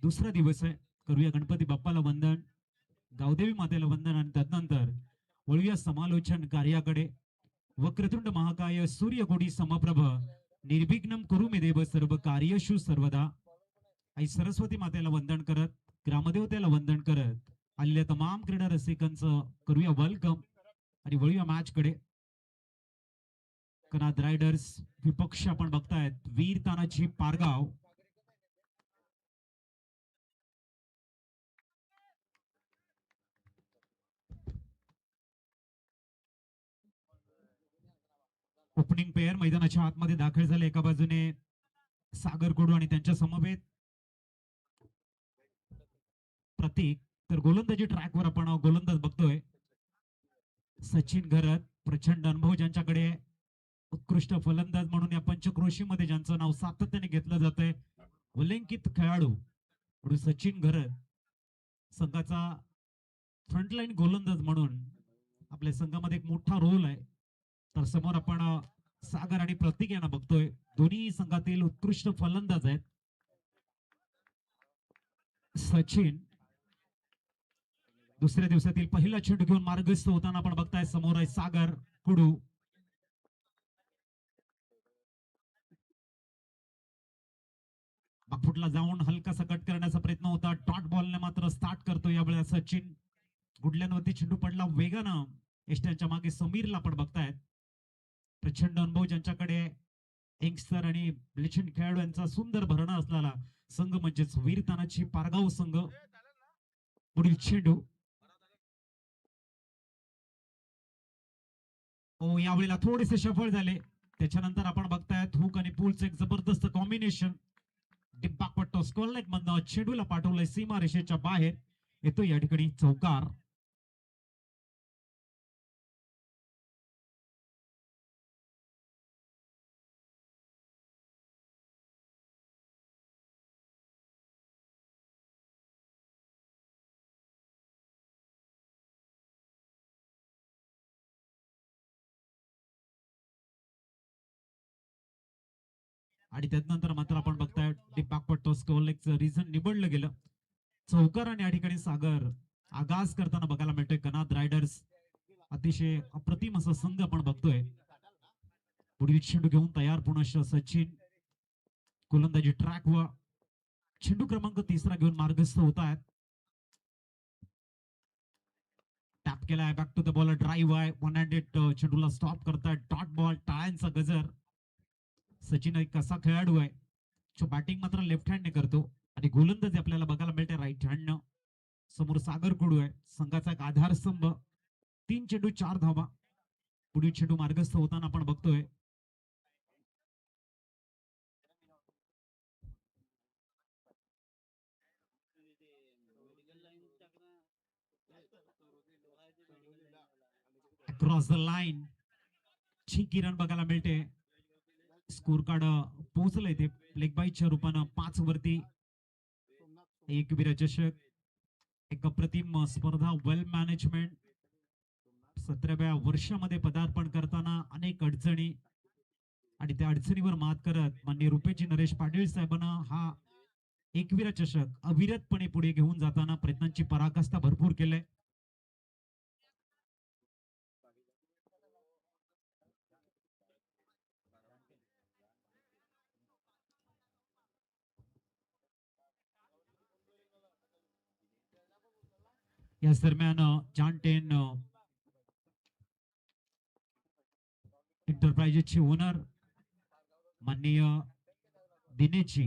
दुसरा दिवस आहे. करूया गणपती बाप्पाला वंदन, गावदेवी मातेला वंदन आणि त्यानंतर वळूया समालोचन कार्याकडे. वक्रतुंड महाकाय सूर्यकोटी समप्रभ निर्विघ्नम कुरु मे देव सर्व कार्यशु सर्वदा. आई सरस्वती मातेला वंदन करत, ग्रामदेवतेला वंदन करत आलेल्या तमाम क्रीडा रसिकांचं करूया वेलकम आणि वळूया मॅच कडे. कनाद रायडर्स विपक्ष आपण बघतायत वीर तानाजी पारगाव. ओपनिंग पेअर मैदानाच्या आतमध्ये दाखल झाले. एका बाजूने सागर कोडू आणि त्यांच्या समवेत प्रतीक. तर गोलंदाजी ट्रॅकवर आपण गोलंदाज बघतोय सचिन घरत. प्रचंड अनुभव ज्यांच्याकडे, उत्कृष्ट फलंदाज म्हणून या पंचक्रोशीमध्ये ज्यांचं नाव सातत्याने घेतलं जात आहे, उल्लेखित खेळाडू सचिन घरत संघाचा फ्रंटलाईन गोलंदाज म्हणून आपल्या संघामध्ये एक मोठा रोल आहे. तर समोर आपण सागर आणि प्रतीक यांना बघतोय. दोन्ही संघातील उत्कृष्ट फलंदाज आहेत. सचिन दुसऱ्या दिवसातील पहिला चेंडू घेऊन मार्गस्थ होताना आपण बघताय. समोर आहे सागर कुडू. बागफुटला जाऊन हलकासा कट करण्याचा प्रयत्न होता. डॉट बॉलने मात्र स्टार्ट करतो यावेळेस सचिन. गुडल्यांवरती चेंडू पडला वेगानं. एष्ट्यांच्या मागे समीरला आपण बघतायत. प्रचंड अनुभव ज्यांच्याकडे, यंगस्टर आणि ब्लिचंड खेळाडू यांचा सुंदर भरणा असलेला संघ म्हणजेच वीर तानाजी पारगाव संघ. पुढील चेंडू यावेळेला थोडेसे सफळ झाले. त्याच्यानंतर आपण बघतायत हुक आणि पूलचं एक जबरदस्त कॉम्बिनेशन. डिब्बापट्टो स्कॉलनेट मधनं चेंडूला पाठवलंय सीमा रेषेच्या बाहेर. येतो या ठिकाणी चौकार. आणि त्यानंतर मात्र आपण बघताय डिब्बापट्टो स्कॉलनेटचं रिझन निवडलं गेलं. चौकार आणि या ठिकाणी सागर आगाज करताना बघायला मिळतोय. कनाद रायडर्स अतिशय अप्रतिम असा संघ आपण बघतोय. पुढील चेंडू घेऊन तयार पुन्हा सचिन. गोलंदाजी ट्रॅक व चेंडू क्रमांक 3 घेऊन मार्गस्थ होत आहेत. टॅप केलाय. Back to the ball. Drive आहे. 1 हँडेड चेंडूला स्टॉप करतायत. Dot ball. टाळ्यांचा गजर. सचिन एक कसा खेळाडू आहे जो बॅटिंग मात्र लेफ्ट हँडने करतो आणि गोलंदाजी आपल्याला बघायला मिळते राईट हँडनं. समोर सागर कुडू आहे, संघाचा एक आधारस्तंभ. 3 चेंडू 4 धावा. पुढील चेंडू मार्गस्थ होताना आपण बघतोय. Cross the line. छिकी रन बघायला मिळते. स्कोर कार्ड पोहोचलंय ते लेग बाईच्या रूपानं 5 वरती. एक विराचषक, एक अप्रतिम स्पर्धा. वेल मॅनेजमेंट. 17व्या वर्षामध्ये पदार्पण करताना अनेक अडचणी आणि त्या अडचणीवर मात करत माननीय रुपेजी नरेश पाटील साहेबांना हा एकविरा चषक अविरतपणे पुढे घेऊन जाताना प्रयत्नांची पराकाष्ठा भरपूर केलंय. याच दरम्यान जॉन टेन एंटरप्राइजेसचे ओनर माननीय दिनेशजी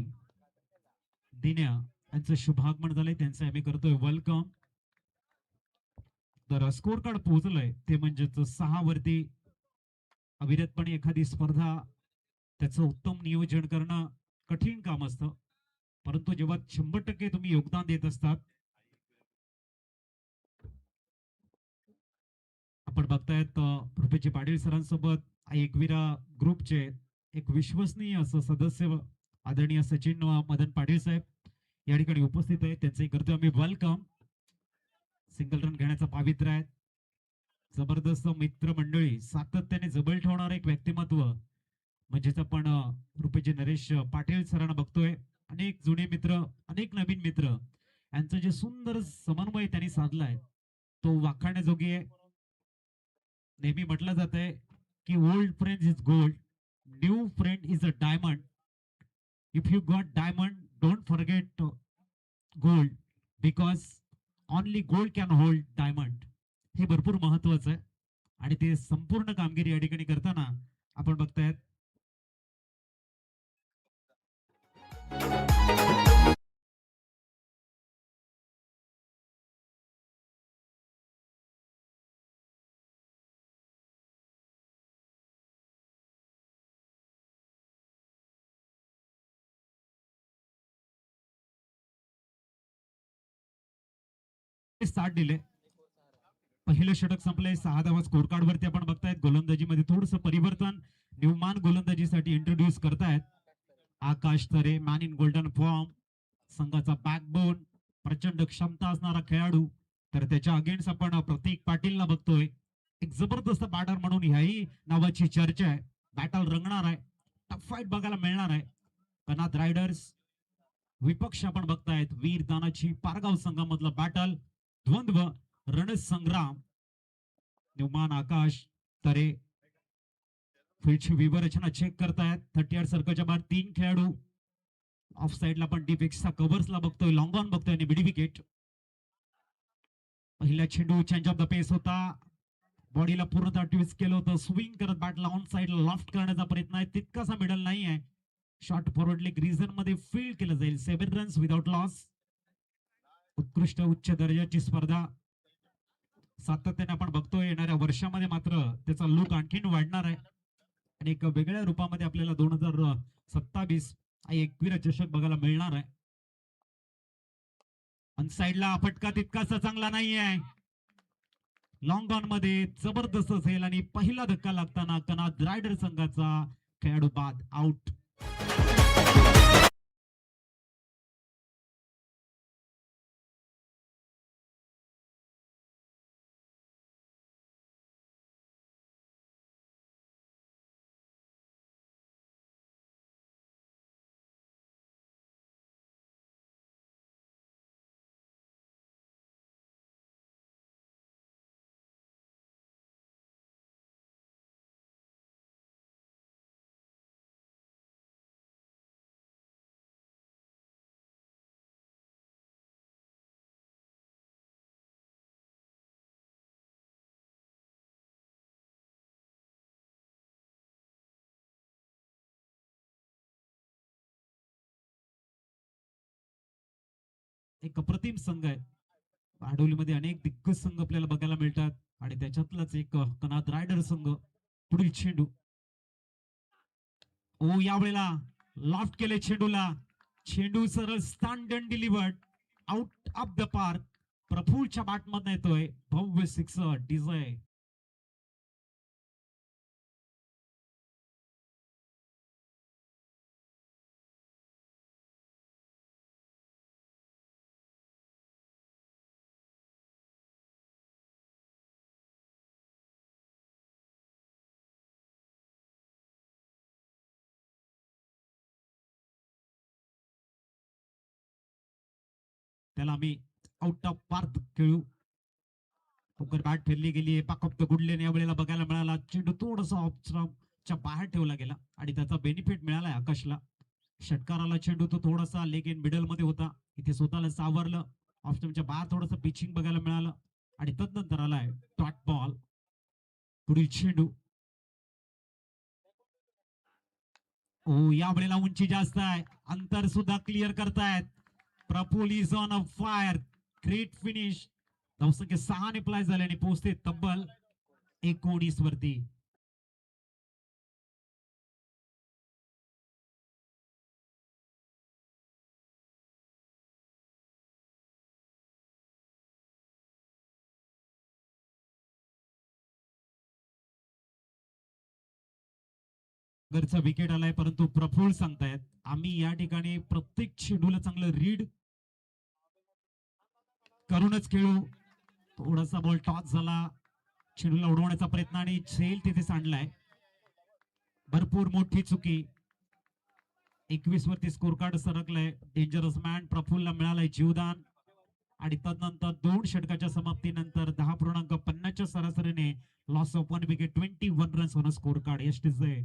दिन्या यांचं शुभागमन झालंय. त्यांचं आम्ही करतोय वेलकम. तर स्कोर कार्ड पोहोचलंय ते म्हणजेच 6 वरती. अविरतपणे एखादी स्पर्धा त्याचं उत्तम नियोजन करणं कठीण काम असतं, परंतु जेव्हा 100% तुम्ही योगदान देत असतात. आपण बघतायत रुपेजी पाटील सरांसोबत एकविरा ग्रुपचे एक विश्वसनीय असं सदस्य आदरणीय सचिन मदन पाटील साहेब या ठिकाणी उपस्थित आहेत. त्यांचंही करतोय आम्ही वेलकम. सिंगल रन घेण्याचा पावित्र्य आहे. जबरदस्त मित्रमंडळी, सातत्याने जबल ठेवणारं एक व्यक्तिमत्व म्हणजेच आपण रुपेजी नरेश पाटील सरांना बघतोय. अनेक जुने मित्र, अनेक नवीन मित्र यांचं जे सुंदर समन्वय त्यांनी साधलाय तो वाखाणण्याजोगी आहे. नेहमी म्हटलं जात आहे की old friend is gold, new friend is a diamond. If you got diamond, don't forget gold, because only gold can hold diamond. हे भरपूर महत्वाचं आहे आणि ते संपूर्ण कामगिरी या ठिकाणी करताना आपण बघतायत स्टार्ट दिले. पहिलं षटक संपलंय, 6 धावा स्कोर कार्ड वरती आपण बघतायत. गोलंदाजीमध्ये थोडस परिवर्तन न्यूमान गोलंदाजीसाठी इंट्रोड्यूस करतायत. आकाश तरे, मॅन इन गोल्डन फॉर्म, संघाचा बॅकबोन, प्रचंड क्षमता असणारा खेळाडू. तर त्याच्या अगेन्स्ट आपण प्रतीक पाटीलला बघतोय. एक जबरदस्त बॅटर म्हणून ह्याही नावाची चर्चा आहे. बॅटल रंगणार आहे, टफ फाईट बघायला मिळणार आहे. कनाथ रायडर्स विपक्ष आपण बघतायत वीर दानाची पारगाव संघामधलं बॅटल, द्वंद्व, रणसंग्राम. न्यूमान, आकाश तरे फील्डची विवरचना चेक करतायत. 38 सर्कलच्या बाहेर 3 खेळाडू. ऑफ साइडला पण डीप एक्सचा कव्हर्सला बघतोय, लॉंग ऑन बघतोय आणि मिडी विकेट. पहिला चेंडू चेंज ऑफ द पेस होता, बॉडीला पूर्णतः ट्विस्ट केलं होतं. स्विंग करत बॅटला ऑन साइडला लॉफ्ट करण्याचा प्रयत्न आहे, तितकासा मिडल नाही आहे. शॉर्ट फॉरवर्ड लेग रिझन मध्ये फील्ड केलं जाईल. 7 रन्स विदाउट लॉस. उत्कृष्ट उच्च दर्जाची स्पर्धा सातत्याने आपण बघतोय. येणाऱ्या वर्षामध्ये मात्र त्याचा लुक आणखीन वाढणार आहे आणि एक वेगळ्या रूपामध्ये आपल्याला 2027 एकविरा चषक बघायला मिळणार आहे. अन साइडला फटका तितकासा चांगला नाही आहे. लॉंग ऑन मध्ये जबरदस्त असेल आणि पहिला धक्का लागताना कनाथ रायडर संघाचा खेळाडू बाद, आउट. एक अप्रतिम संघ आहे. आडोलीमध्ये अनेक दिग्गज संघ आपल्याला बघायला मिळतात आणि त्याच्यातलाच एक कनाथ रायडर संघ. पुढील चेंडू, ओ यावेळेला लॉफ्ट केले चेंडूला. चेंडू सरळ stand and delivered, out of the park. प्रफुलच्या बॅटमधून येतोय भव्य सिक्सर. डिझाय त्याला आम्ही आउट ऑफ पार्क खेळू. लवकर बॅट फिरली गेली. पाक ऑफ द गुडलेन यावेळेला बघायला मिळाला. चेंडू थोडासा ऑफच्या बाहेर ठेवला गेला आणि त्याचा बेनिफिट मिळालाय आकाशला. षटकाराला चेंडू तो थोडासा लेग इन मिडल मध्ये होता, इथे स्वतःला सावरलं. ऑफस्टमच्या बाहेर थोडंसं पिचिंग बघायला मिळालं आणि तदनंतर आलाय डॉट बॉल. पुढील चेंडू, ओ यावेळेला उंची जास्त आहे, अंतर सुद्धा क्लिअर करतायत. Praful is on a fire. Great finish. धावसंख्या 6 ने प्लाय झाले आणि पोहोचते तब्बल 19 वरती. घरचा विकेट आलाय, परंतु प्रफुल सांगतायत आम्ही या ठिकाणी प्रत्येक चेंडूला चांगलं रीड करूनच खेळू. थोडासा बॉल टॉस झाला, चेंडूला उडवण्याचा प्रयत्न आणि झेल तिथे सांडलाय. भरपूर मोठी चुकी. 21 वरती स्कोर कार्ड सरकलंय. डेंजरस मॅन प्रफुल्लला मिळालंय जीवदान आणि तदनंतर 2 षटकाच्या समाप्तीनंतर 10.50च्या सरासरीने loss of 1 wicket 21 runs on score card. यष्टीचे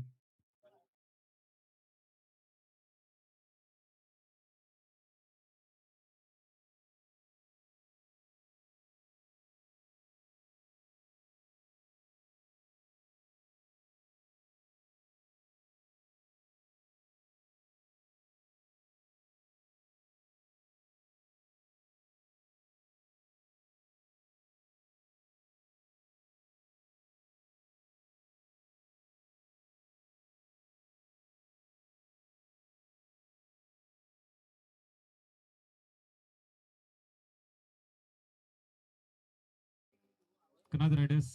कनाद रायडर्स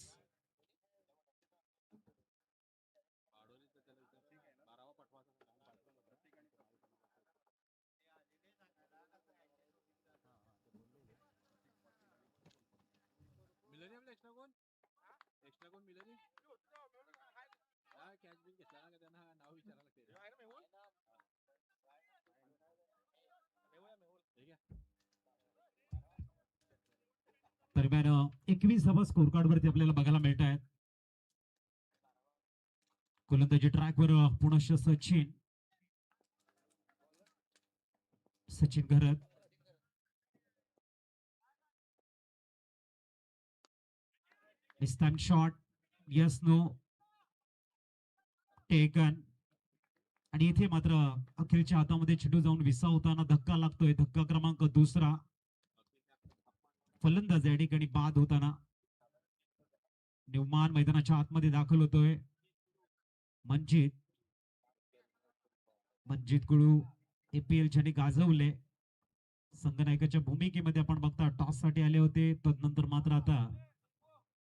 दरम्यान 21 स्कोर कार्ड वरती आपल्याला बघायला मिळत आहेत. गोलंदाजी ट्रॅकवर पुनश्च सचिन घरत. शॉट यस नो टेकन आणि इथे मात्र अखिलच्या हातामध्ये चेंडू जाऊन विसावताना धक्का लागतोय. धक्का क्रमांक 2. फलंदाज या ठिकाणी बाद होताना न्यूमान मैदानाच्या आतमध्ये दाखल होतोय. मनजित गुळू एपीएल च्या गाजवले. संघनायकाच्या भूमिकेमध्ये आपण बघता टॉस साठी आले होते. तदनंतर मात्र आता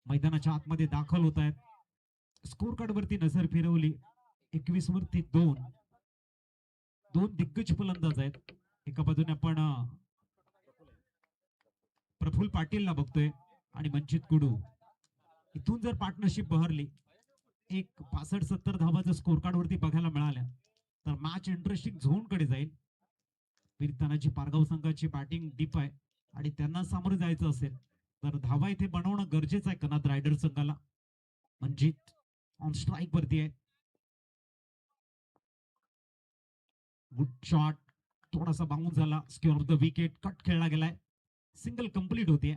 मैदानाच्या आतमध्ये दाखल होत आहेत. स्कोर कार्ड वरती नजर फिरवली. 21 वरती दोन दिग्गज फलंदाज आहेत. एका बाजूने आपण प्रफुल्ल पाटीलला बघतोय आणि मनजित गुडू. इथून जर पार्टनरशिप बहरली, एक 65-70 धावा जर स्कोर कार्ड वरती बघायला मिळाल्या तर मॅच इंटरेस्टिंग झोन कडे जाईल. वीरतानाची पारगाव संघाची बॅटिंग डीप आहे आणि त्यांना सामोरे जायचं असेल तर धावा इथे बनवणं गरजेचं आहे. कनाद रायडर संघाला. मनजित ऑन स्ट्राईक वरती आहे. गुड शॉट थोडासा बाउन्स झाला. Square off the wicket. Cut खेळला गेलाय. सिंगल कंप्लीट होते.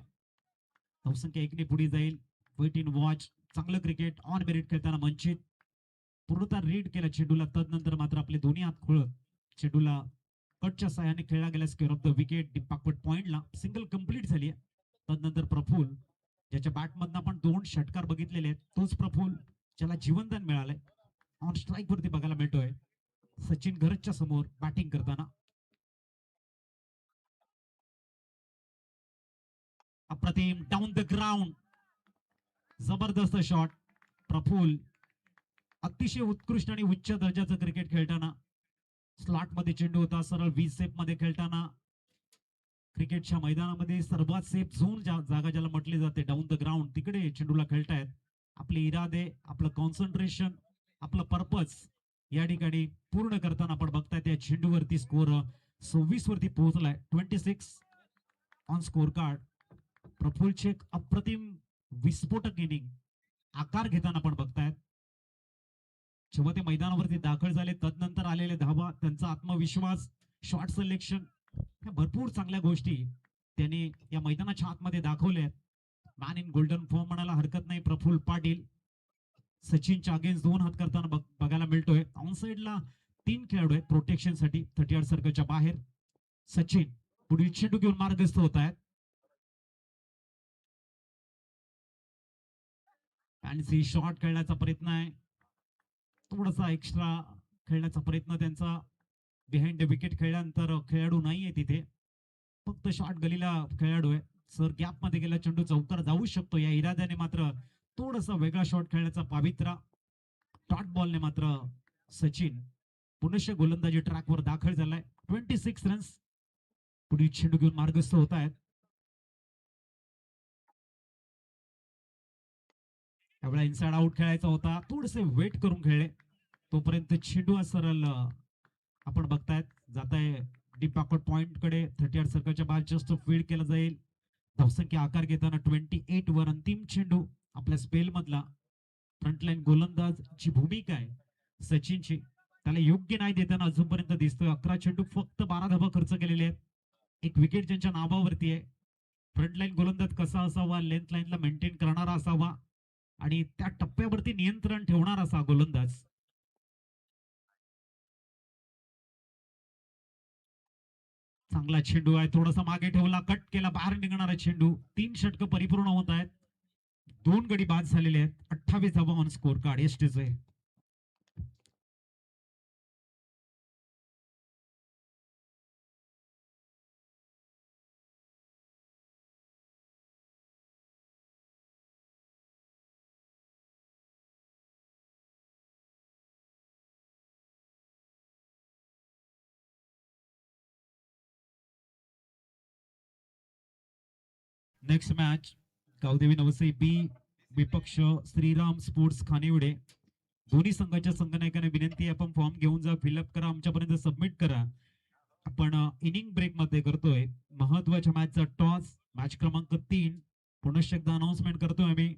धावसंख्या 1 ने पुढे जाईल. Wait and watch. चांगलं क्रिकेट ऑन मेरिट खेळताना मनजित पूर्णतः रीड केला चेंडूला. तदनंतर मात्र आपले दोन्ही हात खोळत चेंडूला कटच्या साह्याने खेळला गेला. Square off the wicket. डिपाकपट पॉइंटला सिंगल कंप्लीट झाली. तदनंतर प्रफुल्ल ज्याच्या बॅटमधनं आपण 2 षटकार बघितलेले आहेत, तोच प्रफुल्ल ज्याला जीवनदान मिळालंय ऑन स्ट्राईक वरती बघायला मिळतोय. सचिन घरच्या समोर बॅटिंग करताना. अप्रतिम डाऊन द ग्राउंड. जबरदस्त शॉट. प्रफुल्ल अतिशय उत्कृष्ट आणि उच्च दर्जाचं क्रिकेट खेळताना. स्लॉट मध्ये चेंडू होता. सरळ 20 सेफ मध्ये खेळताना. क्रिकेटच्या मैदानामध्ये सर्वात सेफ झोन जागा ज्याला म्हटली जाते, डाऊन द ग्राउंड, तिकडे चेंडूला खेळतायत. आपले इरादे, आपलं कॉन्सन्ट्रेशन, आपलं पर्पज या ठिकाणी पूर्ण करताना आपण बघताय त्या चेंडूवरती स्कोर 26 वरती पोहोचलाय. 26 ऑन स्कोर कार्ड. प्रफुल्लचे एक अप्रतिम विस्फोटक इनिंग आकार घेताना आपण बघतायत. जेव्हा ते मैदानावरती दाखल झाले तदनंतर आलेले धावा, त्यांचा आत्मविश्वास, शॉट सिलेक्शन, ह्या भरपूर चांगल्या गोष्टी त्यांनी या मैदानाच्या आतमध्ये दाखवल्या. मॅन इन गोल्डन फॉर्म म्हणायला हरकत नाही प्रफुल्ल पाटील. सचिनच्या अगेन्स्ट 2 हात करताना बघायला मिळतोय. ऑन साइडला 3 खेळाडू आहेत प्रोटेक्शन साठी 30 सर्कलच्या बाहेर. सचिन पुढील चेंडू घेऊन मार्गस्थ होत आहेत. फॅन्सी शॉट खेळण्याचा प्रयत्न आहे. थोडासा एक्स्ट्रा खेळण्याचा प्रयत्न त्यांचा. बिहाइंड द विकेट खेळल्यानंतर खेळाडू नाहीये तिथे, फक्त शॉट गलीला खेळाडू आहे. सर गॅप मध्ये गेला चेंडू चौकार जाऊ शकतो या इराद्याने मात्र थोडासा वेगळा शॉट खेळण्याचा पावित्रा. डॉट बॉलने मात्र सचिन पुनश्च गोलंदाजी ट्रॅकवर दाखल झालाय. 26 रन्स. पुढील चेंडू घेऊन मार्गस्थ होत आहेत. त्यावेळेला इनसाइड आउट खेळायचा होता. थोडेसे वेट करून खेळले, तोपर्यंत चेंडू सरळ आपण बघतायत जात आहे डीप बॅकवर्ड पॉइंट कडे 38 सर्कलच्या बाहेर जस्ट फील्ड केला जाईल. धावसंख्या आकार घेताना 28 वर अंतिम चेंडू आपल्या स्पेल मधला फ्रंटलाईन गोलंदाजची भूमिका आहे सचिनची, त्याला योग्य नाही देताना अजूनपर्यंत दिसतोय. 11 चेंडू फक्त 12 धावा खर्च केलेले आहेत. एक विकेट ज्यांच्या नावावरती आहे. फ्रंटलाईन गोलंदाज कसा असावा, लेंथ लाईनला मेंटेन करणारा असावा आणि त्या टप्प्यावरती नियंत्रण ठेवणारा असा गोलंदाज. चांगला चेंडू आहे, थोडासा मागे ठेवला, कट केला, बाहेर निघणारा चेंडू. 3 षटक परिपूर्ण होत आहेत. 2 गडी बाद झालेले आहेत. 28 धावा ऑन स्कोर कार्ड एसटीचे. नेक्स्ट मॅच गावदेवी नवसे बी विपक्ष श्रीराम स्पोर्ट्स खानिवडे. दोन्ही संघाच्या संघनायकाने विनंती आहे आपण फॉर्म घेऊन जा, फिलअप करा, आमच्यापर्यंत सबमिट करा. आपण इनिंग ब्रेक मध्ये करतोय महत्वाच्या मॅचचा टॉस. मॅच क्रमांक 3 पुनश्च एकदा अनाउन्समेंट करतोय आम्ही.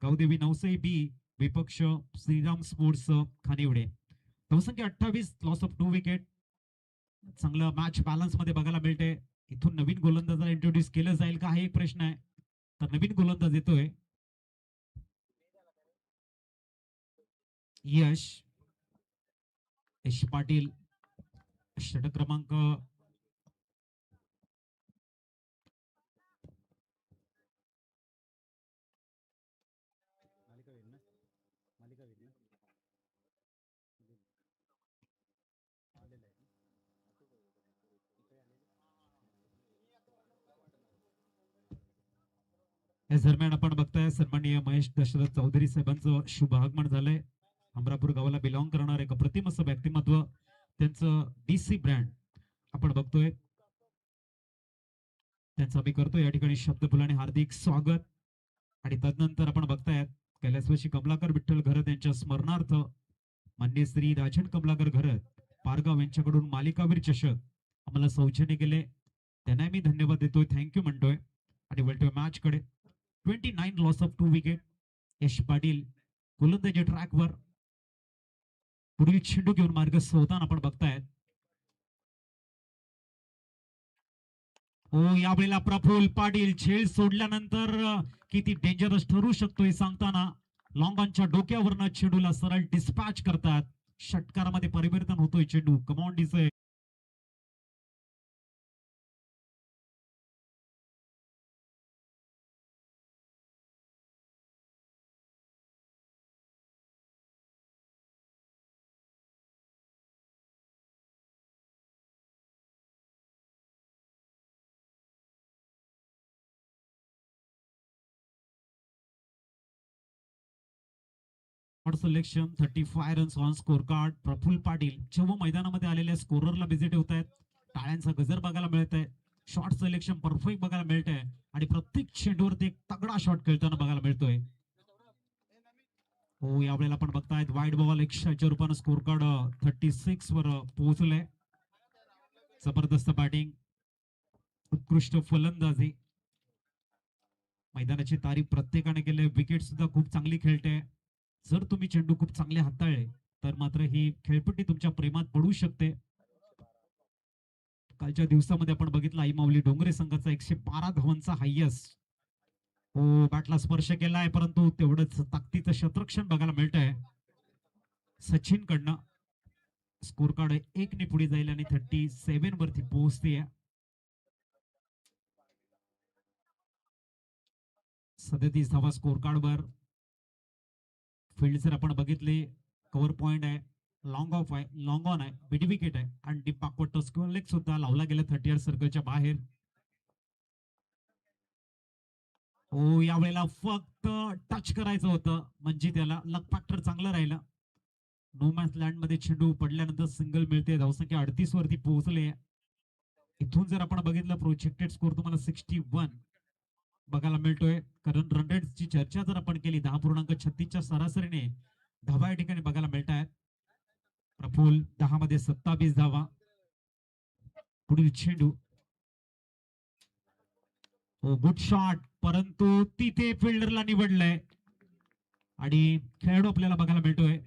गावदेवी नवसे बी विपक्ष श्रीराम स्पोर्ट्स खानिवडे. धावसंख्या 28, लॉस ऑफ 2 विकेट. चांगलं मॅच बॅलन्स मध्ये बघायला मिळते. इथून नवीन गोलंदाजाला इंट्रोड्यूस केलं जाईल का हा एक प्रश्न आहे. तर नवीन गोलंदाज येतोय यश यश पाटील. षटक क्रमांक या दरम्यान आपण बघताय सन्माननीय महेश दशरथ चौधरी साहेबांचं शुभ आगमन झालंय. अमरापूर गावाला बिलॉंग करणार एक अप्रतिम असं व्यक्तिमत्व, त्यांचं डीसी ब्रँड आपण बघतोय. त्यांचं आम्ही करतोय या ठिकाणी शब्दफुलाने हार्दिक स्वागत. आणि तदनंतर आपण बघतायत कैलासवासी कमलाकर विठ्ठल घरत यांच्या स्मरणार्थ मान्य श्री राजन कमलाकर घरत पारगाव यांच्याकडून मालिकावीर चषक आम्हाला सौजन्य केले, त्यांना मी धन्यवाद देतोय, थँक्यू म्हणतोय. आणि वळतोय मॅच कडे. 29 लॉस ऑफ 2 विकेट. यश पाटील गोलंदाजी ट्रॅकवर पुढील चेंडू घेऊन मार्ग सोडताना आपण बघतायत. हो यावेळेला प्रफुल्ल पाटील झेल सोडल्यानंतर किती डेंजरस ठरू शकतो हे सांगताना लॉंग ऑनच्या डोक्यावरनं चेंडूला सरळ डिस्पॅच करतात. षटकारामध्ये परिवर्तन होतोय चेंडू. कमॉन दिसतोय. Selection 35 runs on score card. Prafull Patil जेव्हा मैदानामध्ये आलेल्या स्कोररला विजिट होत आहेत, टाळ्यांचा गजर बघायला मिळत आहे. शॉट सिलेक्शन परफेक्ट बघायला मिळत आहे आणि प्रत्येक चेंडूवरती एक तगडा शॉट खेळताना बघायला मिळतोय. हो यावेळेला आपण बघतायत वाईड बॉल 100च्या रूपानं स्कोर कार्ड 36 वर पोहोचलंय. जबरदस्त बॅटिंग, उत्कृष्ट फलंदाजी, मैदानाची तारीफ प्रत्येकाने केली. विकेट सुद्धा खूप चांगली खेळते. जर तुम्ही चेंडू खूप चांगले हाताळले तर मात्र ही खेळपट्टी तुमच्या प्रेमात पडू शकते. कालच्या दिवसामध्ये आपण बघितलं आई माऊली डोंगरे संघाचा 112 धावांचा हायएस्ट. हो बॅटला स्पर्श केलाय परंतु तेवढंच ताकदीचं शतरक्षण बघायला मिळत आहे सचिन कडनं. स्कोर कार्ड 1 ने पुढे जाईल आणि 37 वरती पोहोचते. 37 धावा स्कोर कार्ड वर. फील्ड जर आपण बघितले कव्हर पॉइंट आहे, लॉंग ऑफ आहे, लॉंग ऑन आहे, मिड विकेट आहे आणि डीप बॅकवर्ड टच लेग सुद्धा लावला गेला 38 सर्कलच्या बाहेर. हो यावेळेला फक्त टच करायचं होतं म्हणजे त्याला लक फॅक्टर चांगलं राहिलं. नो मॅच लँड मध्ये चेंडू पडल्यानंतर सिंगल मिळते. धावसंख्या 38 वरती पोहोचले. इथून जर आपण बघितलं प्रोजेक्टेड स्कोर तुम्हाला 61 बघायला मिळतोय. कारण रन रेटची चर्चा जर आपण केली 10.36च्या सरासरीने धावा या ठिकाणी बघायला मिळत आहेत. प्रफुल 10 मध्ये 27 धावा. पुढील चेंडू. हो, गुड शॉट, परंतु तिथे फिल्डरला निवडलंय आणि खेळाडू आपल्याला बघायला मिळतोय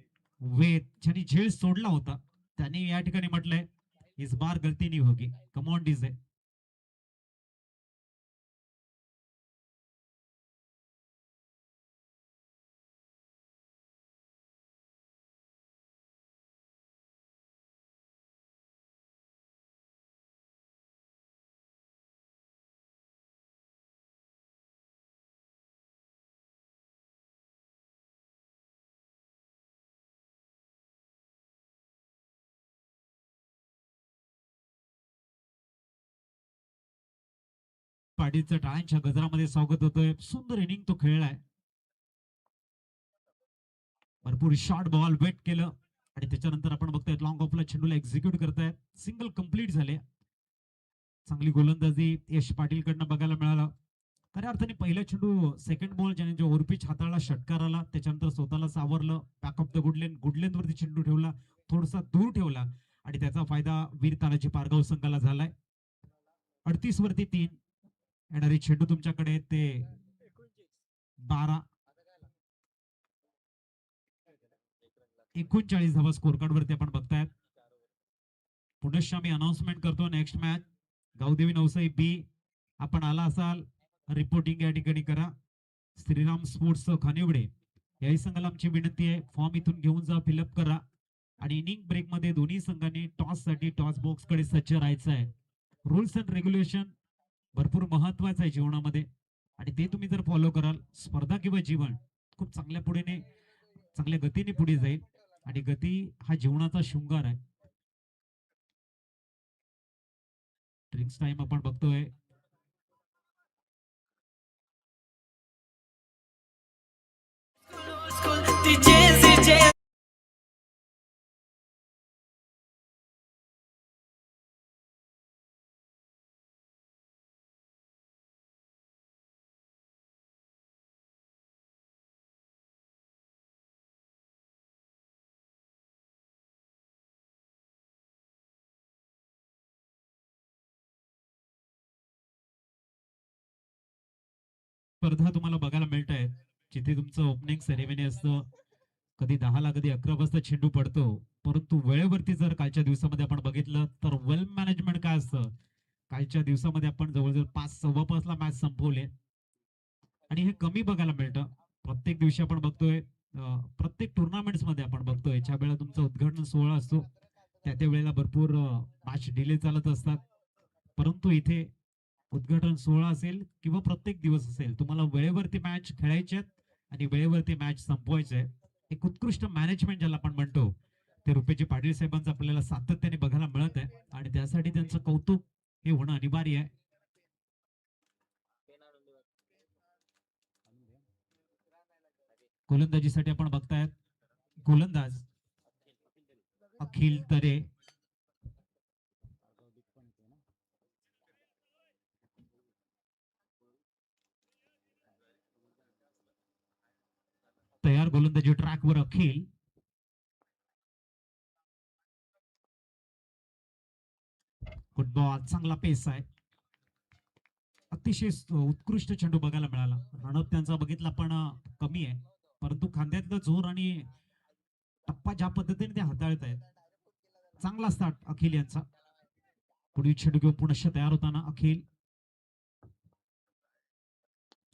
वेद, ज्यांनी झेल सोडला होता. त्यांनी या ठिकाणी म्हटलंय इस बार गलती नहीं होगी, कम ऑन डीजे. पाटीलचं टाळ्यांच्या गजरामध्ये स्वागत होतोय. सुंदर इनिंग तो खेळलाय. भरपूर शॉर्ट बॉल वेट केलं आणि त्याच्यानंतर आपण बघतोय लॉंग ऑफला चेंडूला एक्झिक्यूट करतायत. सिंगल कंप्लीट झाले. चांगली गोलंदाजी यश पाटील कडनं बघायला मिळालं. खऱ्या अर्थाने पहिला चेंडू सेकंड बॉल ज्याने जो ओव्हरपिच हाताळला, षटकार आला, त्याच्यानंतर स्वतःला सावरलं, बॅक ऑफ द गुडलेन वरती चेंडू ठेवला, थोडासा दूर ठेवला आणि त्याचा फायदा वीर तानाजी पारगाव संघाला झालाय. 38 वरती 3 येणारी चेंडू तुमच्याकडे ते 12 39 धावा स्कोर कार्ड वरती आपण बघतायत. पुनश्च मी अनाउन्समेंट करतो नेक्स्ट मॅच गावदेवी नवसाई बी. आपण आला असाल रिपोर्टिंग या ठिकाणी करा. श्रीराम स्पोर्ट्स खानिवडे याही संघाला आमची विनंती आहे, फॉर्म इथून घेऊन जा, फिलअप करा आणि इनिंग ब्रेक मध्ये दोन्ही संघांनी टॉस साठी टॉस बॉक्स कडे सज्ज राहायचं आहे. रूल्स अँड रेग्युलेशन भरपूर महत्वाचं आहे जीवनामध्ये आणि ते तुम्ही जर फॉलो कराल, स्पर्धा किंवा जीवन खूप चांगल्या पुढेने चांगल्या गतीने पुढे जाईल आणि गती हा जीवनाचा शृंगार आहे. ड्रिंक्स टाइम आपण बघतोय. स्पर्धा तुम्हाला बघायला मिळत आहेत जिथे तुमचं ओपनिंग सेरेमनी असतं. कधी 10ला कधी 11 वाजता चेंडू पडतो, परंतु वेळेवरती जर कालच्या दिवसामध्ये आपण बघितलं तर वेल मॅनेजमेंट काय असतं. कालच्या दिवसामध्ये आपण जवळजवळ 5:15 मॅच संपवले आणि हे कमी बघायला मिळतं. प्रत्येक दिवशी आपण बघतोय, प्रत्येक टुर्नामेंट्स मध्ये आपण बघतोय ज्या वेळेला तुमचा उद्घाटन सोहळा असतो त्या वेळेला भरपूर मॅच डिले चालत असतात. परंतु इथे उद्घाटन सोहळा असेल किंवा प्रत्येक दिवस असेल, तुम्हाला वेळेवरती मॅच खेळायचे आणि वेळेवरती मॅच संपवायचे. एक उत्कृष्ट मॅनेजमेंट ज्याला आपण म्हणतो ते रुपेजी पाटील साहेबांचं आपल्याला सातत्याने बघायला मिळत आहे आणि त्यासाठी त्यांचं कौतुक हे होणं अनिवार्य आहे. गोलंदाजीसाठी आपण बघतायत गोलंदाज अखिल तरे. तयार गोलंदाजी ट्रॅकवर अखिल. फुटबॉल चांगला पेस आहे. अतिशय उत्कृष्ट चेंडू बघायला मिळाला. रणप त्यांचा बघितला पण कमी आहे, परंतु खांद्यातलं जोर आणि टप्पा ज्या पद्धतीने ते हाताळत आहेत, चांगला स्टार्ट अखिल यांचा. पुढील चेंडू घेऊन पुनश्च तयार होताना अखिल.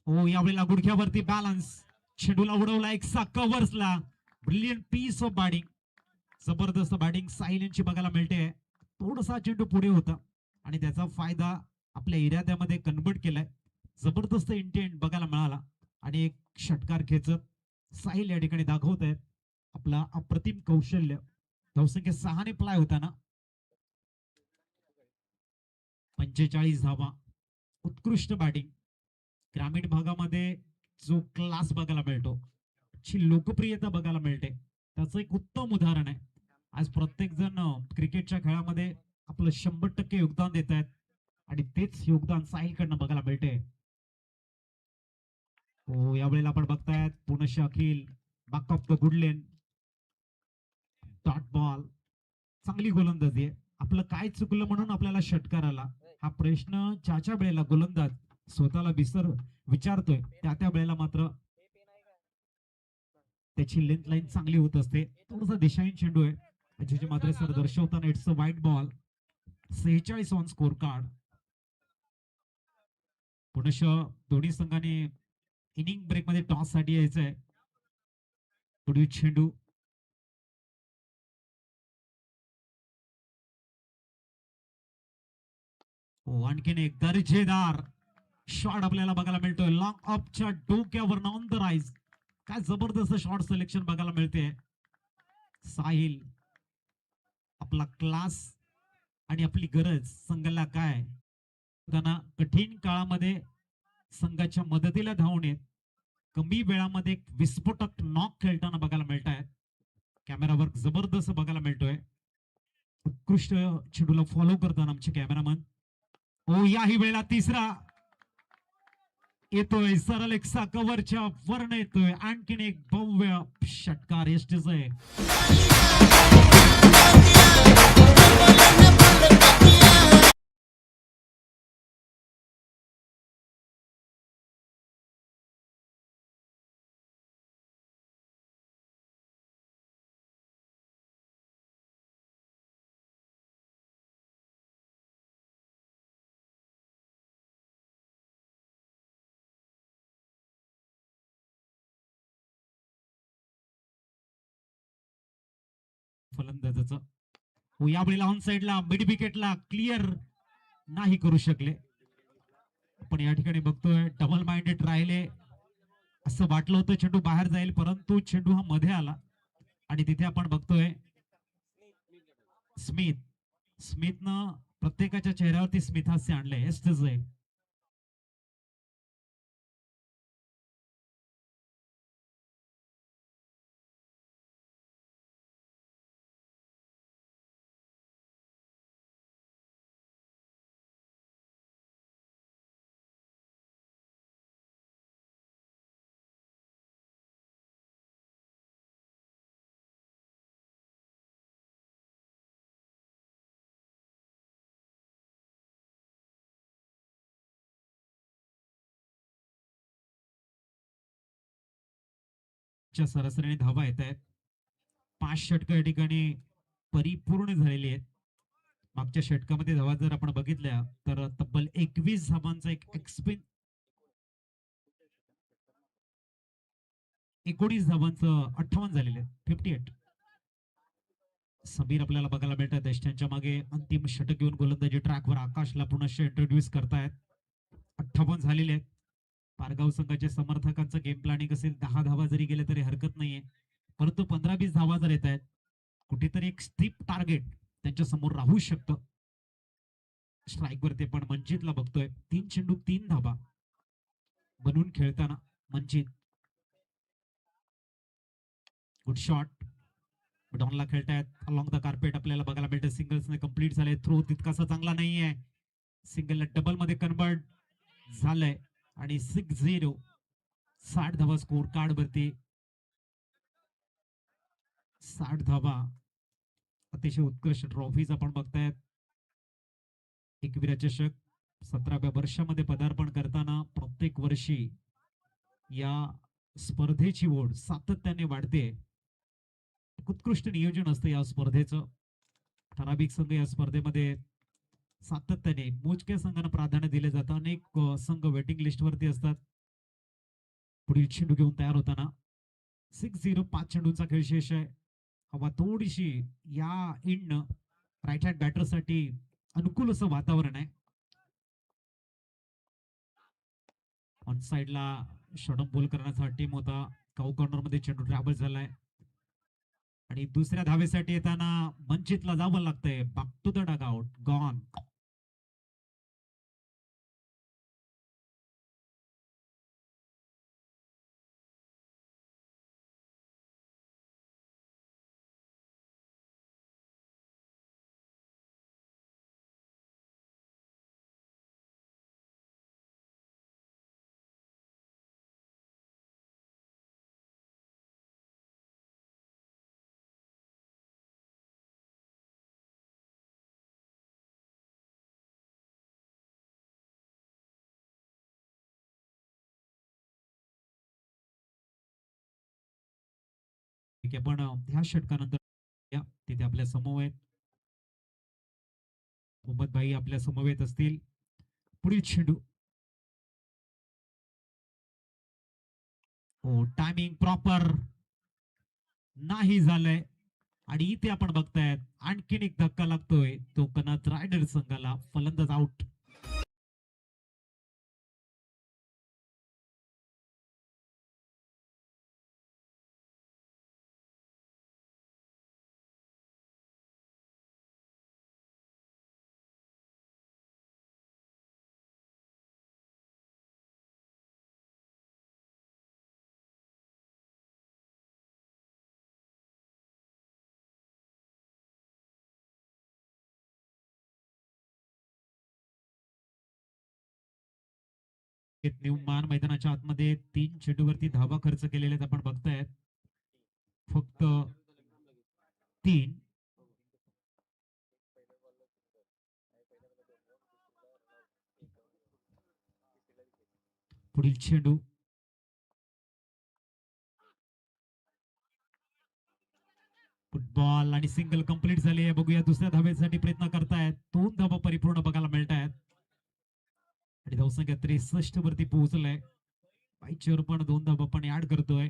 हो, यावेळेला गुडघ्यावरती बॅलन्स, चेंडूला उडवला एक कव्हर्सला. ब्रिलियंट पीस ऑफ बॅटिंग, जबरदस्त बॅटिंग साहिल यांची बघायला मिळते. थोडासा चेंडू पुढे होता आणि त्याचा फायदा आपल्या इराद्यामध्ये कन्वर्ट केलाय. जबरदस्त इंटेंट बघायला मिळाला आणि एक षटकार खेचत साहिल या ठिकाणी दाखवत आहेत आपला अप्रतिम कौशल्य. धावसंख्या 6 प्लाय होताना 45 धावा. उत्कृष्ट बॅटिंग. ग्रामीण भागामध्ये जो क्लास बघायला मिळतो, ची लोकप्रियता बघायला मिळते, त्याचं एक उत्तम उदाहरण आहे. आज प्रत्येक जण क्रिकेटच्या खेळामध्ये आपलं 100% योगदान देत आहेत आणि तेच योगदान साहिलकडनं बघायला मिळते. हो, यावेळेला आपण बघतायत पुनश्च Akhil back of the good length. Dot ball चांगली गोलंदाजी आहे. आपलं काय चुकलं म्हणून आपल्याला षटकार आला, हा प्रश्न ज्याच्या वेळेला गोलंदाज स्वतःला विचारतोय त्या वेळेला मात्र त्याची लेंथ लाईन चांगली होत असते. थोडासा दिशाहीन चेंडू आहे, अजय मात्र sir दर्शवताना it's a white ball. 46 on score card. पुनश दोन्ही संघाने इनिंग ब्रेक मध्ये टॉस साठी यायचंय. पुढील चेंडू आणखीन एक दर्जेदार शॉट आपल्याला बघायला मिळतोय. लॉंग ऑफच्या डोक्यावर ऑन द राईज. काय जबरदस्त शॉट सिलेक्शन बघायला मिळते. साहिल आपला क्लास आणि आपली गरज संघाला काय त्यांना कठीण काळामध्ये संघाच्या मदतीला धावून येत कमी वेळामध्ये एक विस्फोटक नॉक खेळताना बघायला मिळत आहेत. कॅमेरावर जबरदस्त बघायला मिळतोय. उत्कृष्ट चेंडूला फॉलो करताना आमचे कॅमेरामन. ओ याही वेळेला तिसरा येतोय, सरळ एक कव्हरच्या वर्ण येतोय. आणखीन एक भव्य षटकार यष्टीच आहे. फलंदाजाचं यावेळेला ऑन साइडला मिड विकेटला क्लिअर नाही करू शकले. पण या ठिकाणी बघतोय डबल माइंडेड राहिले असं वाटलं होतं चेंडू बाहेर जाईल, परंतु चेंडू हा मध्ये आला आणि तिथे आपण बघतोय स्मिथनं प्रत्येकाच्या चेहऱ्यावरती स्मितहास्य आणलंय. आहे सरासरीने धावा येत आहेत. 5 षटक या ठिकाणी परिपूर्ण झालेली आहेत. मागच्या षटकामध्ये धावा जर आपण बघितल्या तर तब्बल 21 धावांचा एक 19 धावांचं 58 झालेले आहेत. 58. समीर आपल्याला बघायला मिळतात. देशच्या मागे अंतिम षटक घेऊन गोलंदाजी ट्रॅकवर आकाशला पुनश्च इंट्रोड्यूस करतायत. 58 झालेले आहेत. पारगाव संघाच्या समर्थकांचं गेम प्लॅनिंग असेल 10 धावा जरी गेले तरी हरकत नाहीये, परंतु 15-20 धावा जर येत आहेत कुठेतरी एक स्ट्रिप टार्गेट त्यांच्या समोर राहू शकतं. स्ट्राईक वरती पण मंजितला बघतोय. 3 चेंडू 3 धावा बनवून खेळताना मंजित. Good shot. डॉनला खेळतायत अलॉंग द कार्पेट आपल्याला बघायला मिळतं. सिंगल्सने कंप्लीट झाले. थ्रो तितकासा चांगला नाहीये. सिंगलला डबल मध्ये कन्वर्ट झालंय आणि 6-0 60 धावा स्कोर कार्ड वरती. 60 धावा अतिशय उत्कृष्ट ट्रॉफीज आपण बघतायत. एकविरा चषक 17व्या वर्षामध्ये पदार्पण करताना प्रत्येक वर्षी या स्पर्धेची ओढ सातत्याने वाढते. उत्कृष्ट नियोजन असतं या स्पर्धेचं. ठराविक संघ या स्पर्धेमध्ये सातत्याने मोजक्या संघांना प्राधान्य दिले जातं. अनेक संघ वेटिंग लिस्ट वरती असतात. पुढील चेंडू घेऊन तयार होताना 6-0 5 चेंडूंचा खेळ शेष आहे. हवा थोडीशी या इंड राईट हँड बॅटर साठी अनुकूल असं वातावरण आहे. ऑन साइडला शॉर्ट बॉल करण्याचा टीम होता. काऊ कॉर्नर मध्ये चेंडू ट्रॅव्हल झालाय आणि दुसऱ्या धावेसाठी येताना मंचितला जावं लागतंय. Back to the dugout. Gone. की आपण ह्या षटकानंतर तिथे आपल्या समवेत मोहम्मद भाई आपल्या समवेत असतील. पुढील चेंडू. हो, टायमिंग प्रॉपर नाही झालंय आणि इथे आपण बघतायत आणखीन एक धक्का लागतोय तो कनात रायडर संघाला. फलंदाज आउट. मान मैदानाच्या आतमध्ये 3 चेंडूवरती धावा खर्च केलेले आपण बघतायत. फक्त 3. पुढील चेंडू. फुटबॉल आणि सिंगल कंप्लीट झाली आहे. बघूया दुसऱ्या धावेसाठी प्रयत्न करतायत. 2 धावा परिपूर्ण बघायला मिळत आहेत आणि धावसंख्या 63 वरती पोहोचलाय. पायचीवर पण 2 धावा पण ऍड करतोय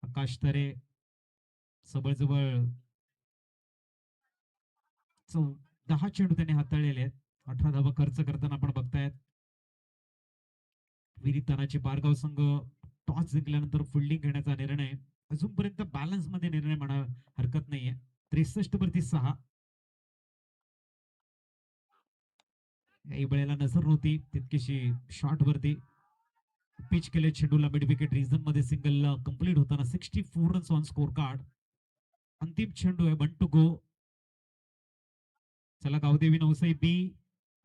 आकाश तरे. जवळजवळ 10 चेंडू त्यांनी हाताळलेले आहेत. 18 धावा खर्च करताना आपण बघतायत. विरितानाची बारगाव संघ टॉस जिंकल्यानंतर फिल्डिंग घेण्याचा निर्णय अजूनपर्यंत बॅलन्स मध्ये निर्णय म्हणा हरकत नाहीये. 63 वरती 6. काही वेळेला नजर नव्हती तितकीशी शॉट वरती पिच केले चेंडूला. मिड विकेट रिजन मध्ये सिंगल कंप्लीट होताना 64 रन्स ऑन स्कोर कार्ड. अंतिम चेंडू आहे. 1 टू गो. चला गावदेवी नवसाई बी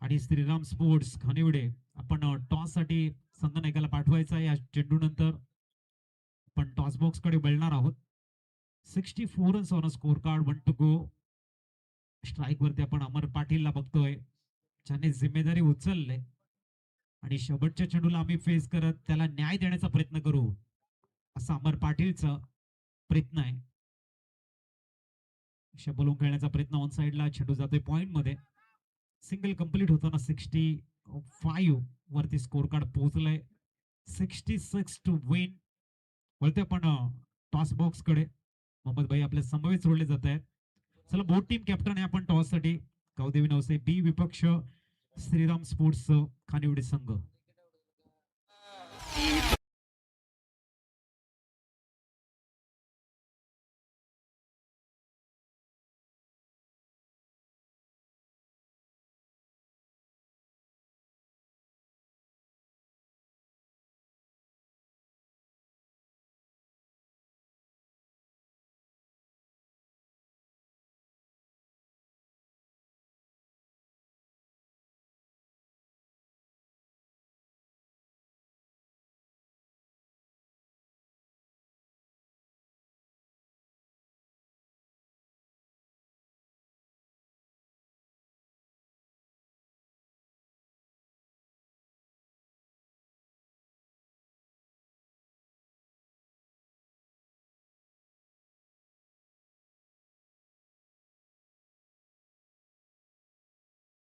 आणि श्रीराम स्पोर्ट्स खानिवडे आपण टॉस साठी संघनायकाला पाठवायचा. या चेंडू नंतर आपण टॉस बॉक्स कडे वळणार आहोत. 64 runs on score card. 1 to go. Strike वरती आपण अमर पाटीलला बघतोय ज्याने जिम्मेदारी उचलले आणि शेवटच्या चेंडूला आम्ही फेस करत त्याला न्याय देण्याचा प्रयत्न करू असा अमर पाटीलचा प्रयत्न आहे. बोलून खेळण्याचा प्रयत्न ऑन साइडला. चेंडू जातोय पॉइंट मध्ये. सिंगल कंप्लीट होताना 65 वरती स्कोर कार्ड पोहोचलंय. 66 टू विन. वळते आपण टॉस बॉक्स कडे. मोहम्मद भाई आपल्या समवेत सोडले जात आहेत. चला बोट टीम कॅप्टन आहे आपण टॉस साठी. गावदेवी नवसे बी विपक्ष श्रीराम स्पोर्ट्स खानिवडे संघ.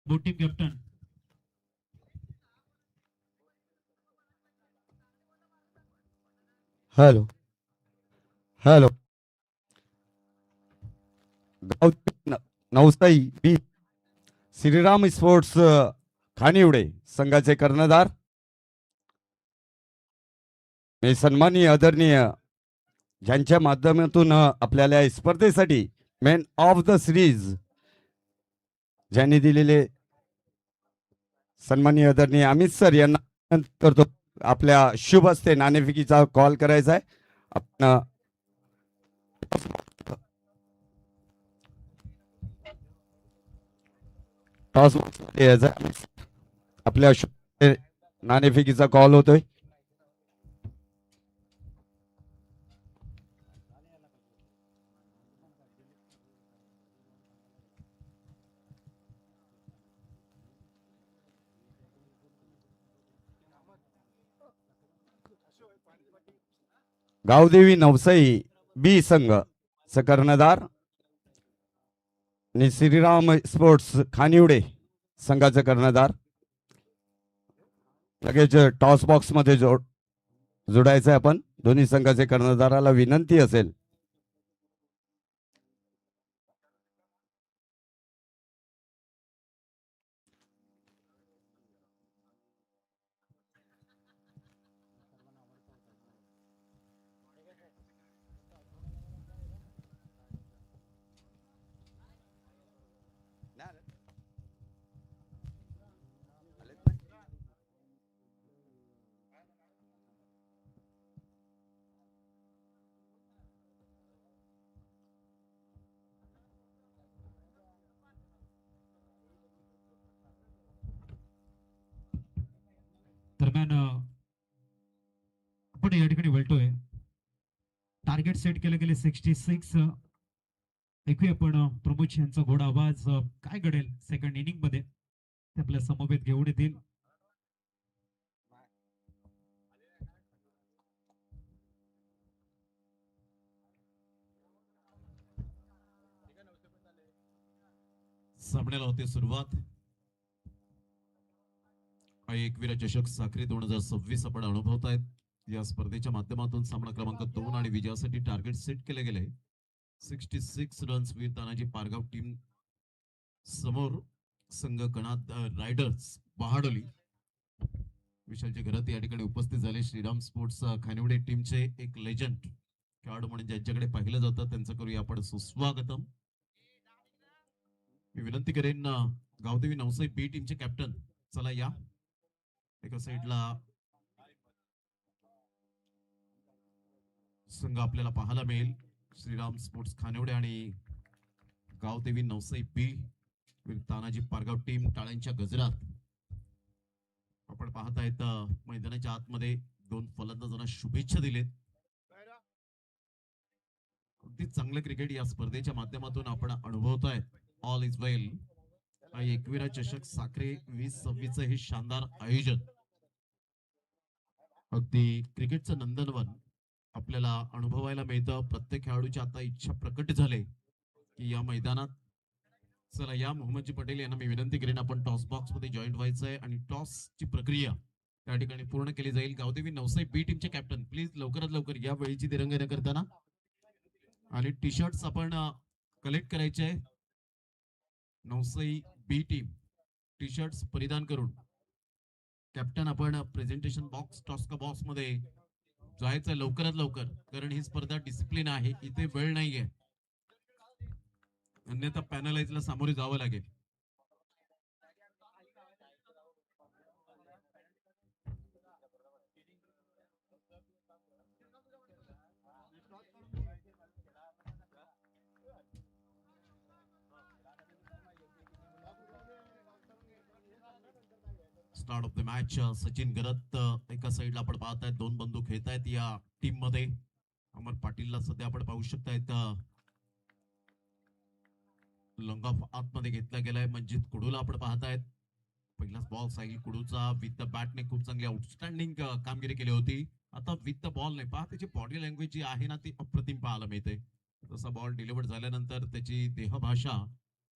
बोट team captain. Hello hello. Navsai B Shriram sports Khanivade संघाचे कर्णधार मी सन्माननीय आदरणीय ज्यांच्या माध्यमातून आपल्याला स्पर्धेसाठी मॅन ऑफ द सिरीज ज्यांनी दिलेले सन्माननीय आदरणीय अमित सर यांना करतो. आपल्या शुभ हस्ते नाणेफेकीचा कॉल करायचा आहे. आपण टॉस आपल्या नाणेफेकीचा कॉल होतोय. गावदेवी नवसाई बी संघ चा कर्णधार आणि श्रीराम स्पोर्ट्स खानिवडे संघाचा कर्णधार लगेच टॉस बॉक्स मध्ये जोडायचं आपण. दोन्ही संघाचे कर्णधाराला विनंती असेल. दरम्यान आपण या ठिकाणी वळतोय. टार्गेट सेट केले गेले 66. ऐकूया पण प्रमोद यांचा घोडा आवाज काय घडेल सेकंड इनिंग मध्ये ते आपल्या समवेत घेऊन येतील. सामन्याला होते सुरुवात. एकविरा चषक साखरी 2026 आपण अनुभवतायत. या स्पर्धेच्या माध्यमातून सामना क्रमांक 2 आणि विजयासाठी टार्गेट सेट केले गेले. 66 रन्स वीर तानाजी पारगाव टीम समोर संघ कणाद रायडर्स बहाडोली. विशालचे घरात या ठिकाणी उपस्थित झाले. श्रीराम स्पोर्ट्स खानिवडे टीमचे एक लेजंड खेळाडू म्हणून ज्यांच्याकडे पाहिलं जातं त्यांचं करूया आपण सुस्वागतम. मी विनंती करेन गावदेवी नवसाई बी टीमचे कॅप्टन चला या. एका साईडला संघ आपल्याला पाहायला मिळेल. श्रीराम स्पोर्ट्स खानिवडे आणि गावदेवी नवसाई बी तानाजी पारगाव टीम टाळ्यांच्या गजरात आपण पाहतायत. मैदानाच्या आतमध्ये दोन फलंदाजांना शुभेच्छा दिलेत. अगदी चांगलं क्रिकेट या स्पर्धेच्या माध्यमातून आपण अनुभवतायत. ऑल इज वेल. एकविरा चषक साखरे 2026 हे शानदार आयोजन अगदी क्रिकेटचं नंदनवन आपल्याला अनुभवायला मिळतं. प्रत्येक खेळाडूची आता इच्छा प्रकट झाली की या मैदानात चला या. मोहम्मदजी पटेल यांना मी विनंती करेन आपण टॉस बॉक्स मध्ये जॉईंट व्हायचं आहे आणि टॉस ची प्रक्रिया त्या ठिकाणी पूर्ण केली जाईल. गावदेवी नवसाई बी टीमचे कॅप्टन प्लीज लवकरात लवकर या वेळीची दिरंगाई न करताना. आणि टी शर्ट्स आपण कलेक्ट करायचे आहे. नवसाई बी टीम टी शर्ट्स परिधान करून कॅप्टन आपण प्रेझेंटेशन बॉक्स टॉस का बॉक्स मध्ये जायचं लवकरात लवकर, कारण ही स्पर्धा डिसिप्लिन आहे. इथे वेळ नाहीये, अन्यथा पॅनलाइजला सामोरे जावं लागेल. Start off the match Sachin Garat एका साइडला आपण पाहतायत. दोन बंधू खेळतायत या टीम मध्ये. अमर पाटीलला सध्या आपण पाहू शकतायत लॉंग ऑफ आतमध्ये घेतला गेलाय. मंजित कुडूला आपण पाहतायत. पहिलाच बॉल साहिल कुडूचा विथ द बॅटने खूप चांगली आउटस्टँडिंग कामगिरी केली होती. आता विथ द बॉल नाही पहा, त्याची बॉडी लँग्वेज जी आहे ना ती अप्रतिम पाहायला मिळते. तसा बॉल डिलिव्हर्ड झाल्यानंतर त्याची देहभाषा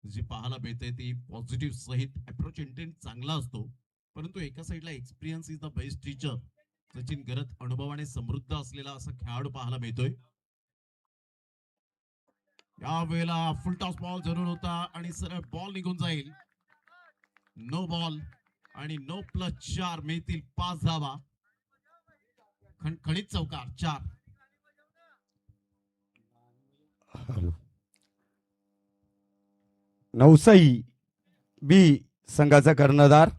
जी पाहायला मिळते ती पॉझिटिव्ह सहित अप्रोच इंटेंट चांगला असतो. परंतु एका साईडला experience is the best teacher. Sachin Garat अनुभवाने समृद्ध असलेला असा खेळाडू पाहायला मिळतोय. या वेळेला फुल टॉस बॉल जरूर होता आणि सरळ बॉल निघून जाईल. नो बॉल आणि नो प्लस 4 मिळतील 5 धावा. खणखणीत चौकार 4. नवसाई बी संघाचा कर्णधार,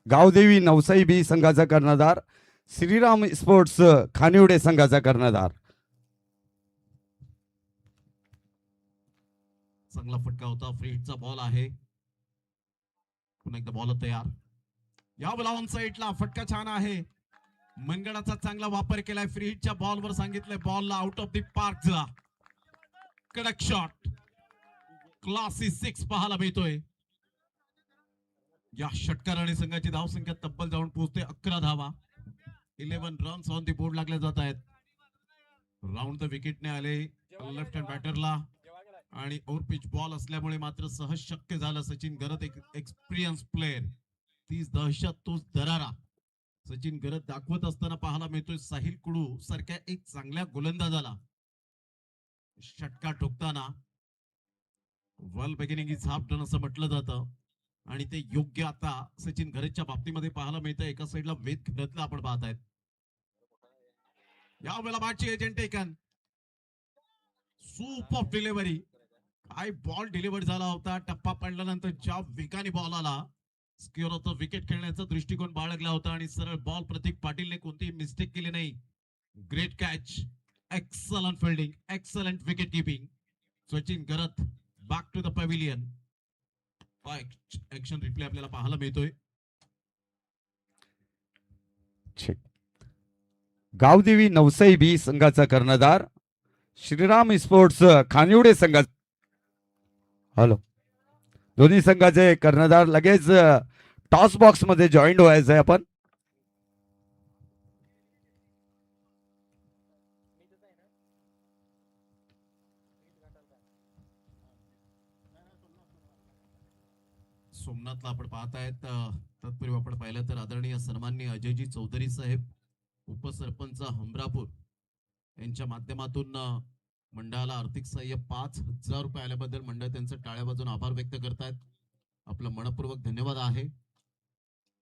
गावदेवी नवसाई बी संघाचा कर्णधार, श्रीराम स्पोर्ट्स खानिवडे संघाचा कर्णधार. चांगला फटका होता. फ्री हिटचा बॉल आहे. पुन्हा एकदा बॉल तयार. या बॉल साईडला फटका छान आहे. मंगळाचा चांगला वापर केलाय. फ्री हिटच्या बॉलवर सांगितलंय बॉलला आउट ऑफ द पार्क जा. कडक शॉट क्लासी 6 पाहायला मिळतोय. या षटकाराने संघाची धावसंख्या तब्बल जाऊन पोहोचते 11 धावा. 11 रन्स ऑन दी बोर्ड लागले जात आहेत. राऊंड द विकेटने आले लेफ्ट हँड बॅटरला आणि ओव्हर पिच बॉल असल्यामुळे मात्र सहज शक्य झालं. सचिन गरत एक एक्सपिरियन्स प्लेअर, तीच दहशत तोच दरारा सचिन गरत दाखवत असताना पाहायला मिळतोय. साहिल कुडू सारख्या एक चांगल्या गोलंदाजाला षटका ठोकताना वेल बिगिनिंग इज हाफ डन असं म्हटलं जातं आणि ते योग्य आता सचिन गरतच्या बाबतीमध्ये पाहायला मिळतं. एका साईडला वेद खेळतला आपण पाहत आहेत. यावेळेला बॅटची एजंट टेकन सुपर डिलिव्हरी. काय बॉल डिलिव्हर झाला होता. टप्पा पडल्यानंतर ज्या वेगाने बॉल आला, स्क्वेअर होतं, विकेट खेळण्याचा दृष्टिकोन बाळगला होता आणि सरळ बॉल. प्रतीक पाटीलने कोणतीही मिस्टेक केली नाही. Great catch, excellent fielding, excellent wicket keeping. Sachin Garat back to the pavilion. Action replay आपल्याला पाहायला मिळतोय. गावदेवी नवसाई बी संघाचा कर्णधार, श्रीराम स्पोर्ट्स खानिवडे संघाचा. हॅलो, दोन्ही संघाचे कर्णधार लगेच टॉस बॉक्स मध्ये जॉईंट व्हायचं आहे आपण. सोमनाथला आपण पाहतायत. तत्पूर्वी आपण पाहिलं तर आदरणीय सन्माननीय अजयजी चौधरी साहेब, उपसरपंच हमरापूर यांच्या माध्यमातून मंडळाला आर्थिक सहाय्य 5,000 रुपये आल्याबद्दल मंडळ त्यांचं टाळ्या वाजवून आभार व्यक्त करतायत. आपलं मनपूर्वक धन्यवाद आहे.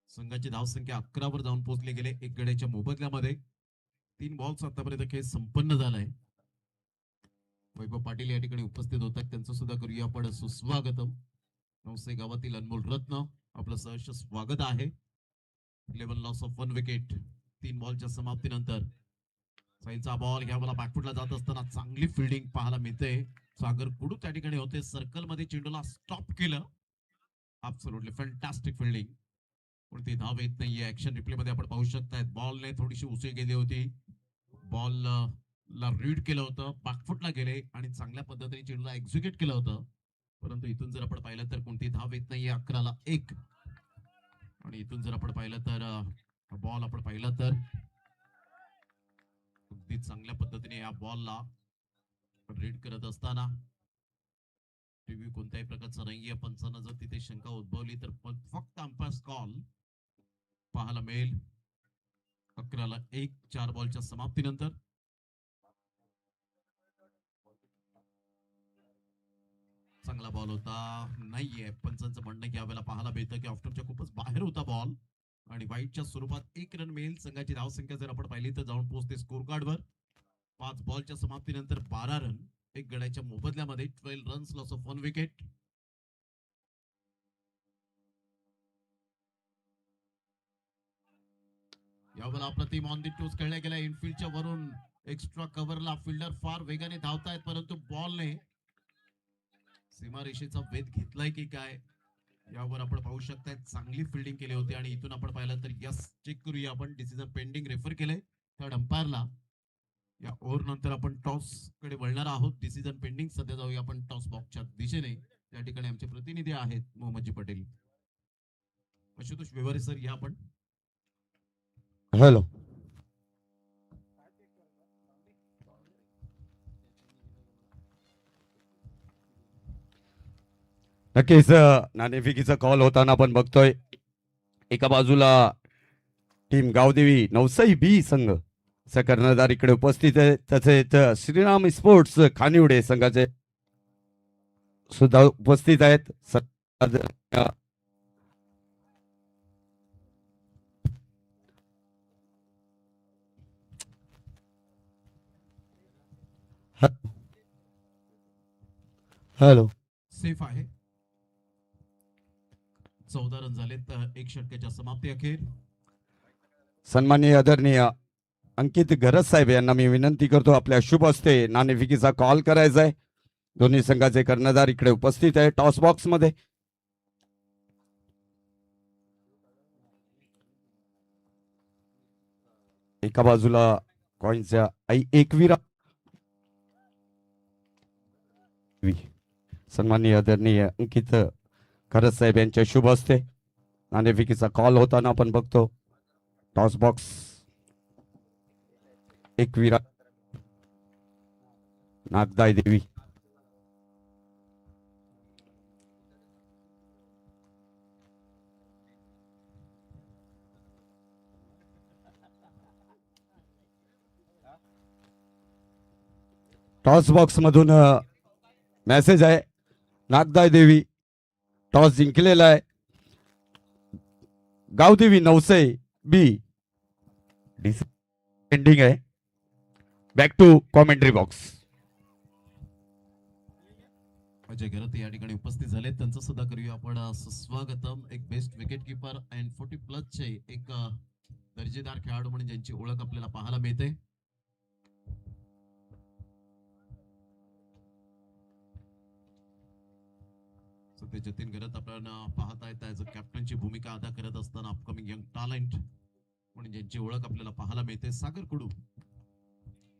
संघाची धावसंख्या 11 वर जाऊन पोहोचले गेले. एक गड्याच्या मोबदल्यामध्ये 3 बॉल्स आतापर्यंत खेळ संपन्न झालाय. वैभव पाटील या ठिकाणी उपस्थित होत आहेत, त्यांचं सुद्धा करूया आपण सुस्वागतम. नवसे गावातील अनमोल रत्न आपलं सहर्ष स्वागत आहे. 11 लॉस ऑफ 1 विकेट 3 बॉलच्या समाप्तीनंतर. साईलचा बॉल घ्या मला बॅकफुटला जात असताना चांगली फिल्डिंग पाहायला मिळते. सागर कुडू त्या ठिकाणी होते, सर्कल मध्ये चेंडूला स्टॉप केलं. Absolutely fantastic fielding. कोणती धाव येत नाहीये. ऍक्शन रिप्ले मध्ये आपण पाहू शकताय. बॉलने थोडीशी उसळी गेली होती. बॉल ला रीड केलं होतं, बॅकफुटला गेले आणि चांगल्या पद्धतीने चेंडूला एक्झिक्यूट केलं होतं. परंतु इथून जर आपण पाहिलं तर कोणती धाव येत नाहीये. 11 ला 1. आणि इथून जर आपण पाहिलं तर बॉल आपण पाहिला तर अगदी चांगल्या पद्धतीने या बॉलला रीड करत असताना टीव्ही कोणत्याही प्रकारचा नाहीये. पंचांना जर तिथे शंका उद्भवली तर फक्त अंपायर कॉल पाहायला मिळेल. 11 ला 1 4 बॉलच्या समाप्तीनंतर. चांगला बॉल होता, नाहीये. पंचांचं म्हणणं की यावेळेला पाहायला मिळतं की ऑफ्टरच्या खूपच बाहेर होता बॉल आणि वाईटच्या स्वरूपात 1 रन मिळेल. संघाची धावसंख्या जर आपण पाहिली तर जाऊन पोहोचते स्कोर कार्डवर. 5 बॉलच्या समाप्तीनंतर 12 रन. एक गड्याच्या मोबदल्यामध्ये 12 रन्स लॉस ऑफ 1 विकेट. यावेळेला अप्रतिम ऑन दी टोस खेळल्या गेल्या. इनफिल्डच्या वरून एक्स्ट्रा कव्हरला फिल्डर फार वेगाने धावतायत, परंतु बॉलने सीमारेषेचा वेध घेतलाय की काय यावर आपण पाहू शकताय. चांगली फिल्डिंग केली होती आणि इथून आपण पाहिलं तर यस चेक करूया आपण. डिसिजन पेंडिंग रेफर केलंय थर्ड अंपायरला. या ओव्हर नंतर आपण टॉस कडे वळणार आहोत. Decision pending. सध्या जाऊया आपण टॉस बॉक्सच्या दिशेने. त्या ठिकाणी आमचे प्रतिनिधी आहेत मोहम्मदजी पटेल. आशुतोष व्यवहारे सर या आपण. हॅलो, नक्कीच नाणेफेकीचा कॉल होताना आपण बघतोय. एका बाजूला टीम गावदेवी नवसाई बी संघ चा कर्णधार इकडे उपस्थित आहे. तसेच श्रीराम स्पोर्ट्स खानिवडे संघाचे सुद्धा उपस्थित आहेत. हॅलो, सेफ आहे. 14 रन झाले तर 1 षटकाच्या समाप्ती अखेर. सन्माननीय आदरणीय अंकित गरज साहेब यांना मी विनंती करतो आपल्या शुभ हस्ते नाणेफेकीचा कॉल करायचा आहे. दोन्ही संघाचे कर्णधार इकडे उपस्थित आहे टॉस बॉक्स मध्ये. एका बाजूला कॉइनच्या आई एकविरा सन्माननीय आदरणीय अंकित खरज साहेब यांच्या शुभ हस्ते नाणेफेकीचा कॉल होताना आपण बघतो. टॉस बॉक्स एकविरा नागदाय देवी. टॉस बॉक्स मधून मेसेज आहे. नागदाय देवी टॉस जिंकलेला आहे. गावदेवी नवसे बी पेंडिंग आहे. Back to commentary box. Ajay Gharat या ठिकाणी उपस्थित झाले, त्यांचं सुद्धा करूया आपण स्वागतम. एक बेस्ट विकेट कीपर अँड 40+ चे एक दर्जेदार खेळाडू म्हणून ज्यांची ओळख आपल्याला पाहायला मिळते. सध्या जतीन घरत आपण पाहताय त्याचं कॅप्टनची भूमिका अदा करत असताना अपकमिंग यंग टॅलेंट म्हणून ज्यांची ओळख आपल्याला पाहायला मिळते. सागर कुडू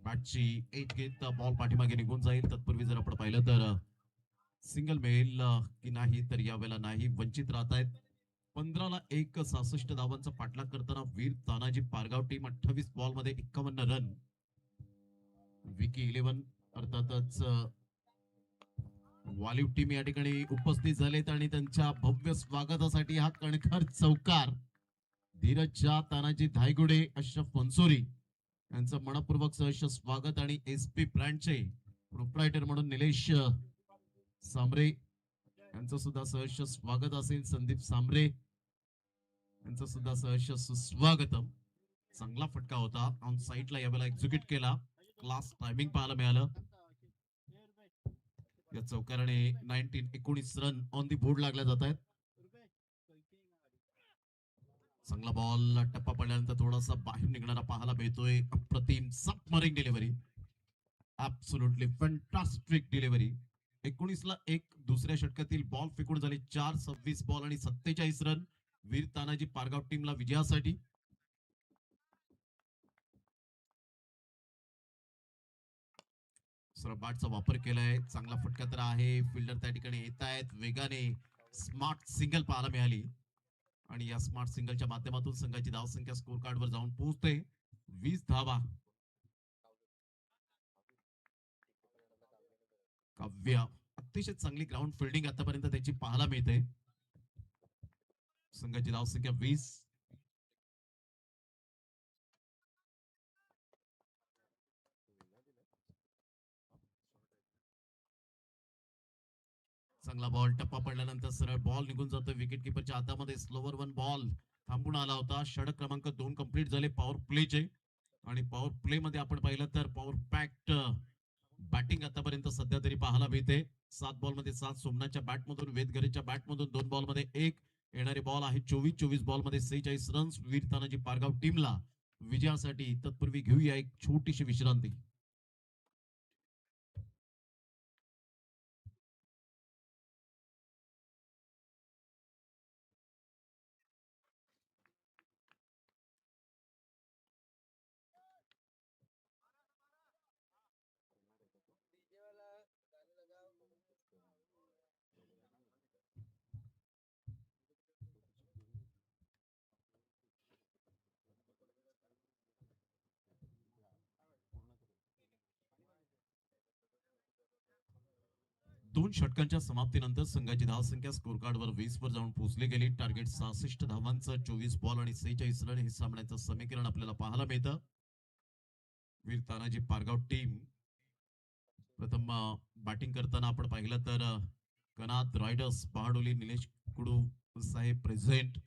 बॅटची एज घेत बॉल पाठीमागे निघून जाईल. तत्पूर्वी जर आपण पाहिलं तर सिंगल मिळेल की नाही, तर यावेळेला नाही, वंचित राहत आहेत. 15-1 66 धावांचा पाठलाग करताना वीर तानाजी पारगाव टीम 28 बॉल मध्ये 51 रन. विकी 11 अर्थातच वालीव टीम या ठिकाणी उपस्थित झालेत आणि त्यांच्या भव्य स्वागतासाठी हा कणखर चौकार धीरजच्या, तानाजी धायगुडे, अशरफ मनसुरी यांचं मनपूर्वक सहर्ष स्वागत. आणि SP ब्रँडचे प्रोप्रायटर म्हणून निलेश सांबरे यांचं सुद्धा सहर्ष स्वागत असेल. संदीप सांबरे यांचं सुद्धा सहर्ष सुस्वागतम. चांगला फटका होता, ऑन साईडला यावेळेला एक्झिक्यूट केला, क्लास टायमिंग पाहायला मिळालं. या चौकाराने 19 रन ऑन दी बोर्ड लागल्या जात आहेत. चांगला बॉल टप्पा पडल्यानंतर थोडासा बाहेर निघणारा पाहायला मिळतोय. अप्रतिम submarine delivery, absolutely fantastic delivery. 19-1 दुसऱ्या षटकातील बॉल फेकून झाले 4. 26 बॉल आणि 47 रन वीर तानाजी पारगाव टीमला विजयासाठी. बॅटचा वापर केलाय, चांगला फटका तर आहे. फिल्डर त्या ठिकाणी येत आहेत वेगाने. स्मार्ट सिंगल पाहायला मिळाली आणि या स्मार्ट सिंगलच्या माध्यमातून संघाची धावसंख्या स्कोर कार्ड वर जाऊन पोहोचते 20 धावा. काव्य अतिशय चांगली ग्राउंड फिल्डिंग आतापर्यंत त्याची पाहायला मिळते. संघाची धावसंख्या 20. चांगला बॉल टप्पा पडल्यानंतर सरळ बॉल निघून जातो विकेट किपरच्या हातामध्ये. स्लोवर 1 बॉल थांबून आला होता. षटक क्रमांक 2 कंप्लीट झाले पॉवर प्लेचे. आणि पॉवर प्ले मध्ये आपण पाहिलं तर पॉवर पॅक्ट बॅटिंग आतापर्यंत सध्या तरी पाहायला मिळते. 7 बॉल मध्ये 7 सोमनाथच्या बॅटमधून, वेदघरेच्या बॅटमधून 2 बॉल मध्ये 1. येणारे बॉल आहे 24 बॉल मध्ये 46 रन्स वीर तानाजी पारगाव टीमला विजयासाठी. तत्पूर्वी घेऊया एक छोटीशी विश्रांती. दोन षटकांच्या समाप्तीनंतर संघाची धावसंख्या स्कोर कार्ड वर 20 वर जाऊन पोहोचली गेली. टार्गेट 66 धावांचं, 24 बॉल आणि 46 रन हे सामन्याचं समीकरण आपल्याला पाहायला मिळतं. वीर तानाजी पारगाव टीम प्रथम बॅटिंग करताना आपण पाहिलं तर कनाथ रायडर्स पहाडोली निलेश कुडू साहेब प्रेझेंट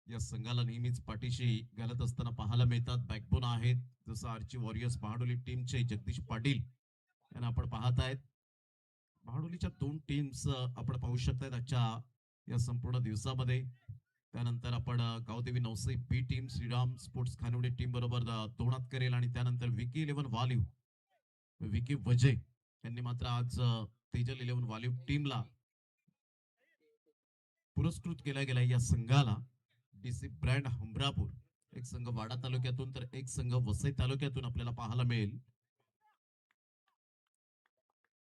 या संघाला नेहमीच पाठीशी घालत असताना पाहायला मिळतात. बॅकबोन आहेत जसं आर्ची वॉरियर्स पहाडोली टीमचे जगदीश पाटील यांना आपण पाहत आहेत. पहाडोलीच्या 2 टीम्स आपण पाहू शकतात आजच्या या संपूर्ण दिवसामध्ये. त्यानंतर आपण गावदेवी नवसे बी टीम श्रीराम स्पोर्ट्स खानवडे टीम बरोबर दोनात करेल. आणि त्यानंतर विकी 11 वालीव विकी वजे यांनी मात्र आज तेजल 11 वालीव टीमला पुरस्कृत केला गेला. या संघाला DC ब्रँड हमरापूर एक संघ वाडा तालुक्यातून तर एक संघ वसई तालुक्यातून आपल्याला पाहायला मिळेल.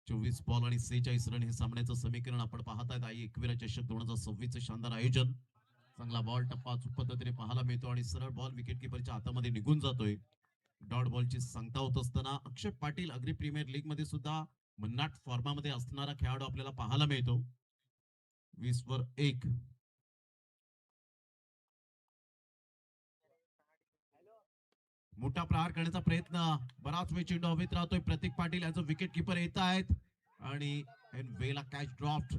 24 बॉल आणि 46 रन हे सामन्याचं समीकरण आपण पाहतायत. आई एकविरा चषक 2026 चे शानदार आयोजन. चांगला बॉल टप्पा अचूक पद्धतीने पाहायला मिळतो आणि सरळ बॉल विकेट किपरच्या हातामध्ये निघून जातोय. डॉट बॉलची सांगता होत असताना अक्षय पाटील अग्री प्रीमियर लीग मध्ये सुद्धा मन्नाट फॉर्मामध्ये असणारा खेळाडू आपल्याला पाहायला मिळतो. 20 वर 1. मोठा प्रहार करण्याचा प्रयत्न, बराच वेळ चेंडू हवेत राहतोय. प्रतीक पाटील यांचं विकेट किपर येत आहेत आणि वेला कॅच ड्रॉप्ड.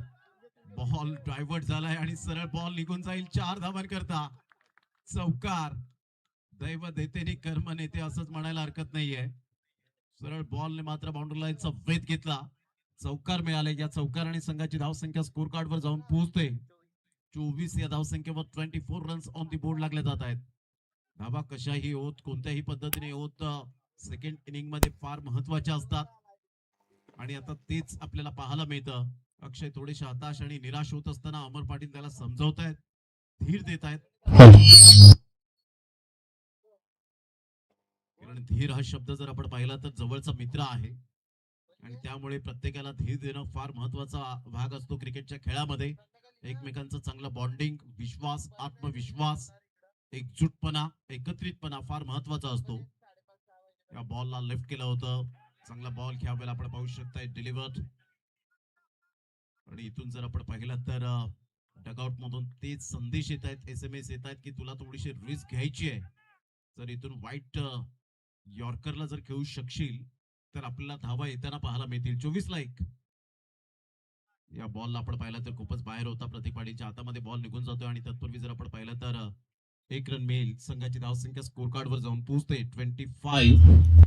बॉल डायव्हर्ट झालाय आणि सरळ बॉल निघून जाईल 4 धावांकरता. चौकार. दैव देतेने कर्म नेते असंच म्हणायला हरकत नाहीये. सरळ बॉलने मात्र बाउंड्री लाईनचा वेध घेतला. चौकार मिळाले. या चौकाराने संघाची धावसंख्या स्कोर कार्ड वर जाऊन पोहोचते. 24 या धावसंख्येवर 24 रन्स ऑन दी बोर्ड लागले जात आहेत. धावा कशाही होत, कोणत्याही पद्धतीने होत, सेकंड इनिंग मध्ये फार महत्वाच्या असतात आणि आता तेच आपल्याला पाहायला मिळतं. अक्षय थोडेसे हताश आणि निराश होत असताना अमर पाटील त्याला समजावतायत, धीर देत आहेत. कारण धीर हा शब्द जर आपण पाहिला तर जवळचा मित्र आहे आणि त्यामुळे प्रत्येकाला धीर देणं फार महत्वाचा भाग असतो क्रिकेटच्या खेळामध्ये. एकमेकांचं चांगलं बॉन्डिंग, विश्वास, आत्मविश्वास, एकजुटपणा, एकत्रितपणा फार महत्वाचा असतो. या बॉलला लेफ्ट केलं होतं. चांगला बॉल ह्या वेळेला आपण पाहू शकताय डिलिव्हर्ड. आणि इथून जर आपण पाहिलं तर डगआउट मधून तेच संदेश येत आहेत, SMS येत आहेत की तुला थोडीशी रिस्क घ्यायची आहे. जर इथून वाईट यॉर्करला जर खेळू शकशील तर आपल्याला धावा येताना पाहायला मिळतील. 24 ला 1. या बॉलला आपण पाहिलं तर खूपच बाहेर होता. प्रतीक पाटीलच्या हातामध्ये बॉल निघून जातोय आणि तत्पूर्वी जर आपण पाहिलं तर 1 रन मिळेल. संघाची धावसंख्या स्कोर कार्ड वर जाऊन पोहोचते 25.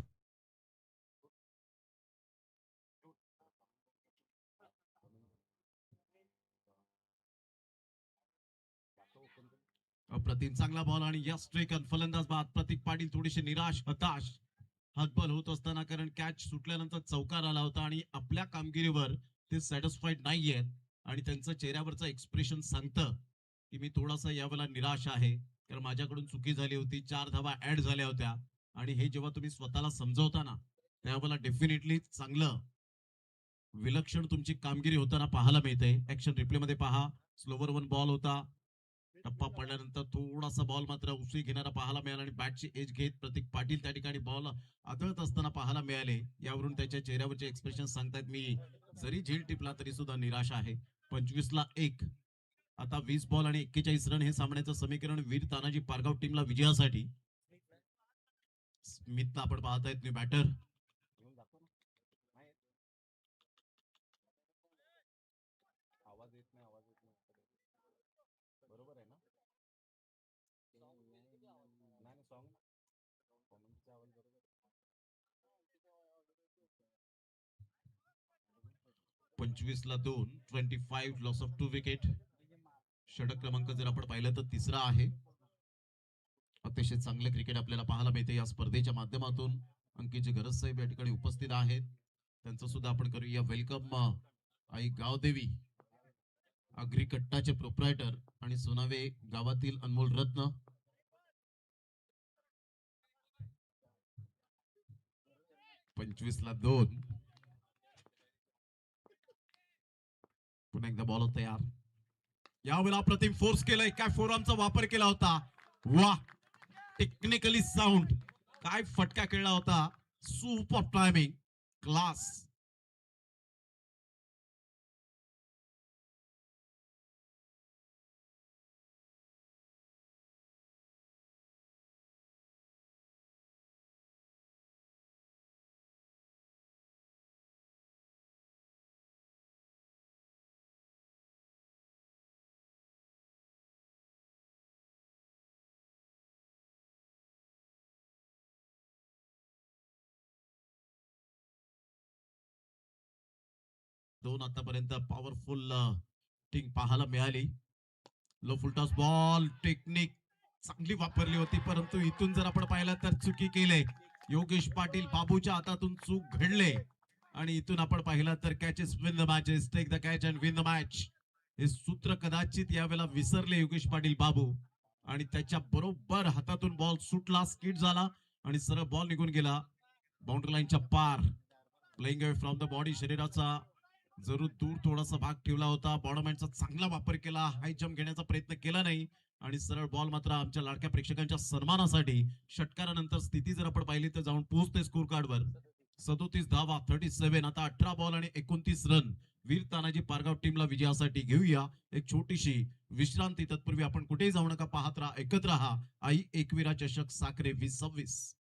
अप्रतिम चांगला बॉल आणि या स्ट्रेक फलंदाज बाद. प्रतीक पाटील थोडेसे निराश, हताश, हतबल होत असताना, कारण कॅच सुटल्यानंतर चौकार आला होता आणि आपल्या कामगिरीवर ते सॅटिस्फाईड नाहीयेत आणि त्यांचं चेहऱ्यावरचं एक्सप्रेशन सांगतं की मी थोडासा यावेळेला निराश आहे, कारण माझ्याकडून चुकी झाली होती. 4 धावा ऍड झाल्या होत्या आणि हे जेव्हा तुम्ही स्वतःला समजवता ना त्यावेळेला डेफिनेटली चांगलं विलक्षण तुमची कामगिरी होताना पाहायला मिळते. ऍक्शन रिप्ले मध्ये पहा. स्लोवर 1 बॉल होता. टप्पा पडल्यानंतर थोडासा बॉल मात्र उसळी घेणारा पाहायला मिळाला आणि बॅटची एज घेत प्रतीक पाटील त्या ठिकाणी बॉल आदळत असताना पाहायला मिळाले. यावरून त्याच्या चेहऱ्यावरचे एक्सप्रेशन सांगतायत मी जरी झेल टिपला तरी सुद्धा निराश आहे. 25ला 1. आता 20 बॉल आणि 41 रन हे सामन्याचं समीकरण वीर तानाजी पारगाव टीमला विजयासाठी. स्मिथला आपण पाहतायत न्यू बॅटर. बरोबर आहे ना? 25ला 2. 25 लॉस ऑफ 2 विकेट. षटक क्रमांक जर आपण पाहिलं तर 3रा आहे. अतिशय चांगले क्रिकेट आपल्याला पाहायला मिळते या स्पर्धेच्या माध्यमातून. अंकित गरज साहेब या ठिकाणी उपस्थित आहेत, त्यांचं सुद्धा आपण करूया वेलकम. आई गावदेवी अग्री कट्टाचे प्रोप्रायटर आणि सोनावे गावातील अनमोल रत्न. 25ला 2. पुन्हा एकदा बॉल तयार. यावेळेला प्रतिम फोर्स केलाय. काय फोरआर्मचा वापर केला होता. वा, टेक्निकली साऊंड. काय फटका खेळला होता. Super timing, class. दोन आतापर्यंत पॉवरफुल टिंग पाहायला मिळाली. लो फुलटॉस बॉल, टेक्निक चांगली वापरली होती, परंतु इथून जर आपण पाहिलं तर चुकी केले. योगेश पाटील बाबूच्या हातातून चूक घडले आणि इथून आपण पाहिलं तर catches win the matches, take the catch and win the match हे सूत्र कदाचित यावेळेला विसरले योगेश पाटील बाबू आणि त्याच्या बरोबर हातातून बॉल सुटला, स्किट झाला आणि सरळ बॉल निघून गेला बाउंड्री लाईनच्या पार. Playing away from the body, शरीराचा जरूर दूर थोडासा भाग ठेवला होता. बॉडमॅनचा चांगला वापर केला. हाय जम्प घेण्याचा प्रयत्न केला नाही आणि सरळ बॉल मात्र आमच्या लाडक्या प्रेक्षकांच्या सन्मानासाठी षटकारानंतर स्थिती जर आपण पाहिली तर जाऊन पोहोचते स्कोर कार्डवर 37 धावा 37. आता 18 बॉल आणि 29 रन. वीर तानाजी पारगाव टीमला विजयासाठी घेऊया एक छोटीशी विश्रांती. तत्पूर्वी आपण कुठेही जाऊ नका, पाहत राहा, ऐकत राहा आई एकविरा चषक साखरे 2026.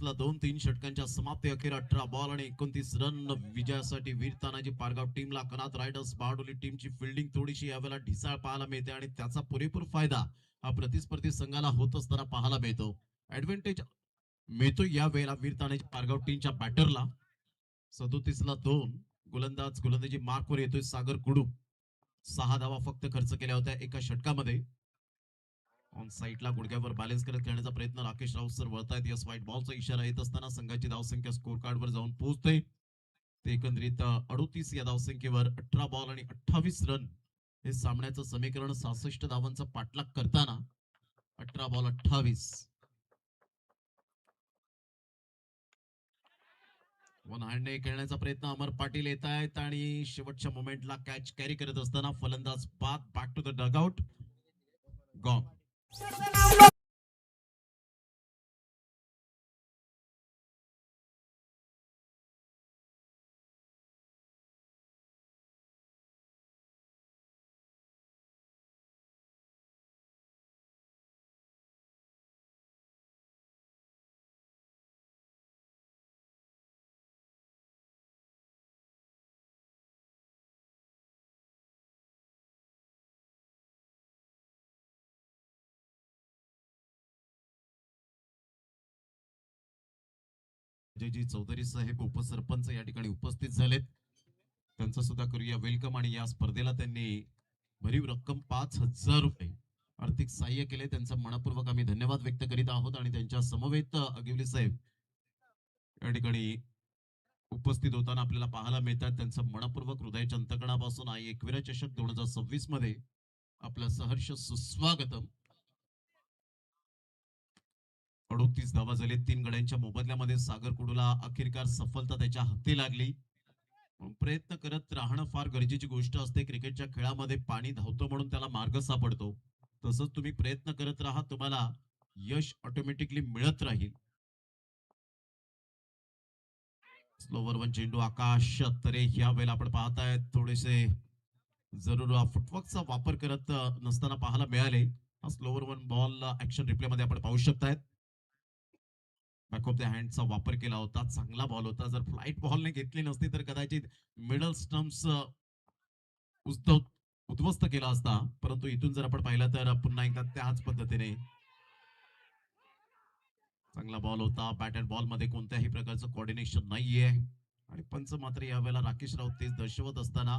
ला 2-3 षटकांच्या समाप्ती अखेर 18 बॉल आणि 29 रन विजयासाठी वीर तानाजी पारगाव टीमला. कनाथ रायडर्स बारडोली टीमची फिल्डिंग थोडीशी यावेळेला ढिसाळ पाहायला मिळते आणि त्याचा पुरेपूर फायदा हा प्रतिस्पर्धी संघाला होत असताना पाहायला मिळतो. ऍडव्हान्टेज मिळतो या वेळेला वीर तानाजी पारगाव टीमच्या बॅटरला. 37 ला 2 गोलंदाजी मार्कवर येतोय सागर कुडू. 6 धावा फक्त खर्च केल्या होत्या एका षटकामध्ये. ऑन साईडला गुडघ्यावर बॅलन्स करत खेळण्याचा प्रयत्न राकेश राऊत सर वळतायत. यस व्हाईट बॉलचा इशारा येत असताना संघाची धावसंख्या स्कोर कार्डवर जाऊन पोहोचते. ते एकंदरीत 38 या धावसंख्येवर 18 बॉल आणि 28 रन हे सामन्याचं समीकरण 66 धावांचा पाठलाग करताना 18 बॉल 28. वन हँडने खेळण्याचा प्रयत्न अमर पाटील येत आहेत आणि शेवटच्या मोमेंटला कॅच कॅरी करत असताना फलंदाज बाद. Back to the dugout. Gone. Ajayji Chaudhary saheb upsarpanch या ठिकाणी उपस्थित झालेत. त्यांचं सुद्धा करूया वेलकम. आणि या स्पर्धेला त्यांनी भरीव रक्कम 5,000 रुपये आर्थिक सहाय्य केले. त्यांचा मनपूर्वक आम्ही धन्यवाद व्यक्त करीत आहोत. आणि त्यांच्या समवेत अगिवली साहेब या ठिकाणी उपस्थित होताना आपल्याला पाहायला मिळतात. त्यांचं मनपूर्वक हृदयाच्या अंतकणापासून आई एकविरा चषक 2026 मध्ये आपलं सहर्ष सुस्वागतम. 38 धावा झाले 3 गड्यांच्या मोबदल्यामध्ये. सागर कुडूला अखेरकार सफलता त्याच्या हाती लागली. प्रयत्न करत राहणं फार गरजेची गोष्ट असते. क्रिकेटच्या खेळामध्ये पाणी धावतं म्हणून त्याला मार्ग सापडतो. तसंच तुम्ही प्रयत्न करत राहा, तुम्हाला यश ऑटोमॅटिकली मिळत राहील. स्लोवर वन चेंडू आकाश तरे ह्या वेळेला आपण पाहताय थोडेसे जरूर फुटवर्कचा वापर करत नसताना पाहायला मिळाले. हा slower one ball action replay मध्ये आपण पाहू शकतायत. बॅक ऑफ द हँडचा वापर केला होता. चांगला बॉल होता. जर फ्लाईट बॉलने घेतली नसती तर कदाचित मिडल स्टम्प्स उद्ध्वस्त केला असता. परंतु इथून जर आपण पाहिलं तर पुन्हा एकदा त्याच पद्धतीने चांगला बॉल होता. बॅट अँड बॉल मध्ये कोणत्याही प्रकारचं कोऑर्डिनेशन नाहीये. आणि पंच मात्र यावेळेला राकेश राऊत तेच दर्शवत असताना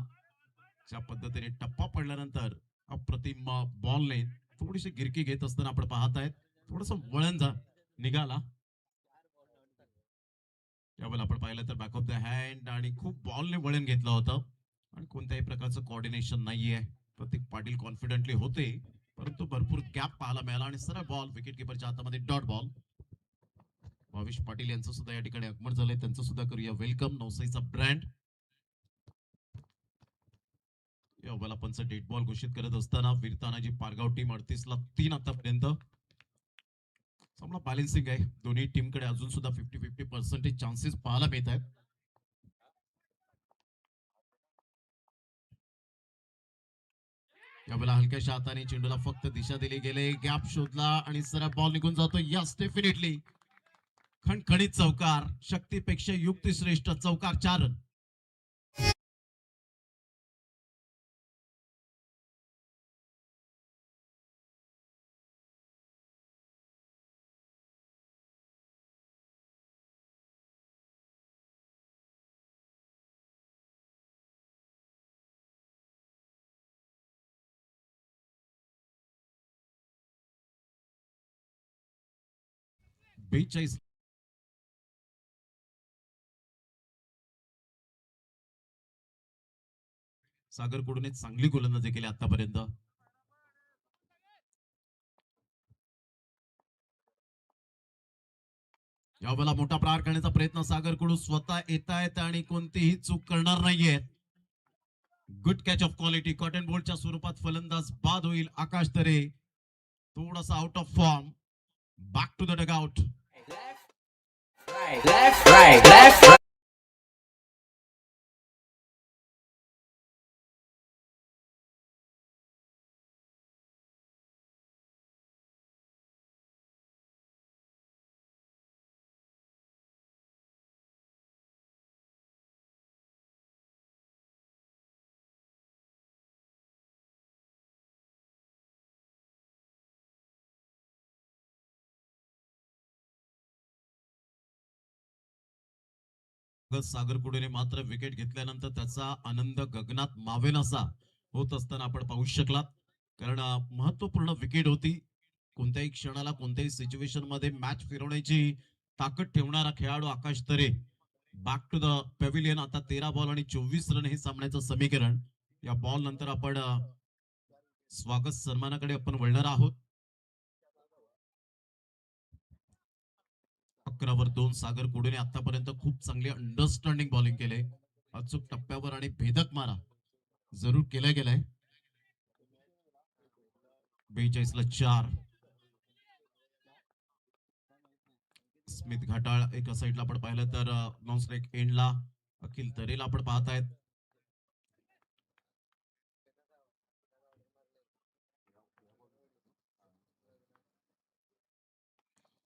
ज्या पद्धतीने टप्पा पडल्यानंतर अप्रतिम बॉलने थोडीशी गिरकी घेत असताना आपण पाहतायत. थोडस वळण निघाला. यावेळेला आपण पाहिलं तर बॅक ऑफ द हँड आणि खूप बॉलने वळण घेतलं होतं आणि कोणत्याही प्रकारचं कोऑर्डिनेशन नाहीये. प्रतीक पाटील कॉन्फिडेंटली होते परंतु भरपूर गॅप पाहायला मिळाला आणि सरळ बॉल विकेट किपरच्या हातामध्ये डॉट बॉल. भाविश पाटील यांचं सुद्धा या ठिकाणी आगमन झालंय. त्यांचं सुद्धा करूया वेलकम. नवसाईचा ब्रँड यावेळेला पंच डेट बॉल घोषित करत असताना वीर तानाजी पारगाव टीम 38 ला 3 आतापर्यंत. चांगला बॅलेन्सिंग आहे. दोन्ही टीमकडे अजून सुद्धा 50-50% चान्सेस पाहायला मिळत आहेत. यावेळेला हलक्याशा हाताने चेंडूला फक्त दिशा दिली गेले. गॅप शोधला आणि सरळ बॉल निघून जातो. यस डेफिनेटली खणखणीत चौकार. शक्तीपेक्षा युक्ती श्रेष्ठ. चौकार 4 रन. 42 सागर कुडूने चांगली गोलंदाजी केली आतापर्यंत. यावेळेला मोठा प्रहार करण्याचा प्रयत्न सागर कुडू स्वतः येत आहेत आणि कोणतीही चूक करणार नाहीयेत. Good catch of quality. Caught and बोल्टच्या स्वरूपात फलंदाज बाद होईल. आकाश तरे थोडासा out of form. Back to the dugout. Left, right, left, right. Sagar कुडेने मात्र विकेट घेतल्यानंतर त्याचा आनंद गगनात मावेनासा होत असताना आपण पाहू शकलात. कारण महत्वपूर्ण विकेट होती. कोणत्याही क्षणाला कोणत्याही सिच्युएशन मध्ये मॅच फिरवण्याची ताकद ठेवणारा खेळाडू Akash Tare. Back to the pavilion. आता 13 बॉल आणि 24 रन हे सामन्याचं समीकरण. या बॉल नंतर आपण स्वागत सन्मानाकडे आपण वळणार आहोत. 11 वर 2 सागर कुडेने आतापर्यंत खूप चांगली अंडरस्टँडिंग बॉलिंग केले. अचूक टप्प्यावर आणि भेदक मारा जरूर केला गेलाय. 42 ला 4. स्मित घाटाळ एका साईडला आपण पाहिलं तर नॉन स्ट्राईक एंडला अखिल तरेला आपण पाहतायत.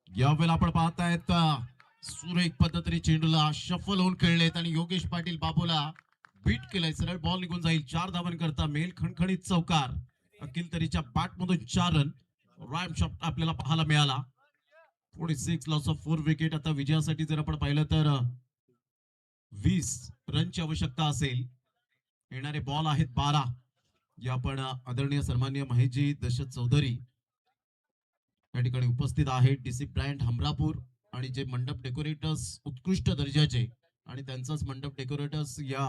यावेळेला आपण पाहतायत सुरेख पद्धतीने चेंडूला शफल होऊन खेळलेत आणि योगेश पाटील बाबूला बीट केलंय. सरळ बॉल निघून जाईल. 4 धावन करता मेल खणखणीत चौकार. अखिल तरीच्या बॅट मधून 4 रन. रायम शॉट आपल्याला पाहायला मिळाला. 46 लॉस ऑफ 4 विकेट. आता विजयासाठी जर आपण पाहिलं तर 20 रनची आवश्यकता असेल. येणारे बॉल आहेत 12. जे आपण आदरणीय सन्माननीय महेशजी दशरथ चौधरी या ठिकाणी उपस्थित आहेत. डीसी ब्रँड हमरापूर आणि जे मंडप डेकोरेटर्स उत्कृष्ट दर्जाचे आणि त्यांचाच मंडप डेकोरेटर्स या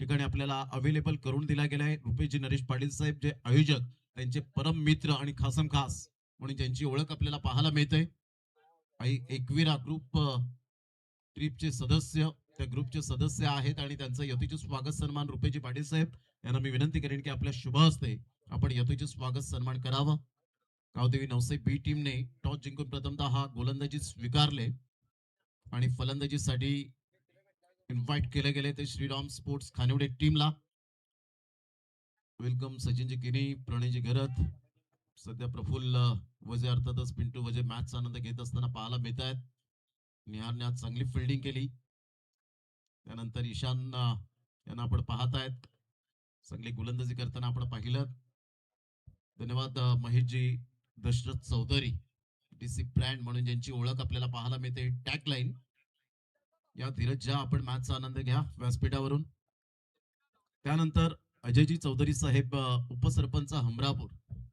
ठिकाणी आपल्याला अवेलेबल करून दिला गेलाय. रुपेशजी नरेश पाटील साहेब जे आयोजक त्यांचे परम मित्र आणि खासम खास म्हणून ज्यांची ओळख आपल्याला पाहायला मिळते. एकविरा ग्रुप ट्रिपचे सदस्य त्या ग्रुपचे सदस्य आहेत आणि त्यांचं यथोचित स्वागत सन्मान रुपेशजी पाटील साहेब यांना मी विनंती करेन की आपल्या शुभ हस्ते आपण यथोचित स्वागत सन्मान करावं. गावदेवी 900 बी टीमने टॉस जिंकून प्रथमतः हा गोलंदाजी स्वीकारले आणि फलंदाजीसाठी इन्व्हाइट केले गेले ते श्रीराम स्पोर्ट्स खानिवडे टीमला. वेलकम सचिनजी किनी, प्रणयजी घरत. सध्या प्रफुल्ल वजे अर्थातच पिंटू वजे मॅचचा आनंद घेत असताना पाहायला मिळत आहेत. निहारने आज चांगली फिल्डिंग केली. त्यानंतर ईशान यांना आपण पाहतायत चांगली गोलंदाजी करताना आपण पाहिलं. धन्यवाद महेशजी दशरथ चौधरी डीसी ब्रँड म्हणून ज्यांची ओळख आपल्याला पाहायला मिळते. टॅग लाईन या धीरज ज्या आपण मॅचचा आनंद घ्या व्यासपीठावरून. त्यानंतर अजयजी चौधरी साहेब उपसरपंच हमरापूर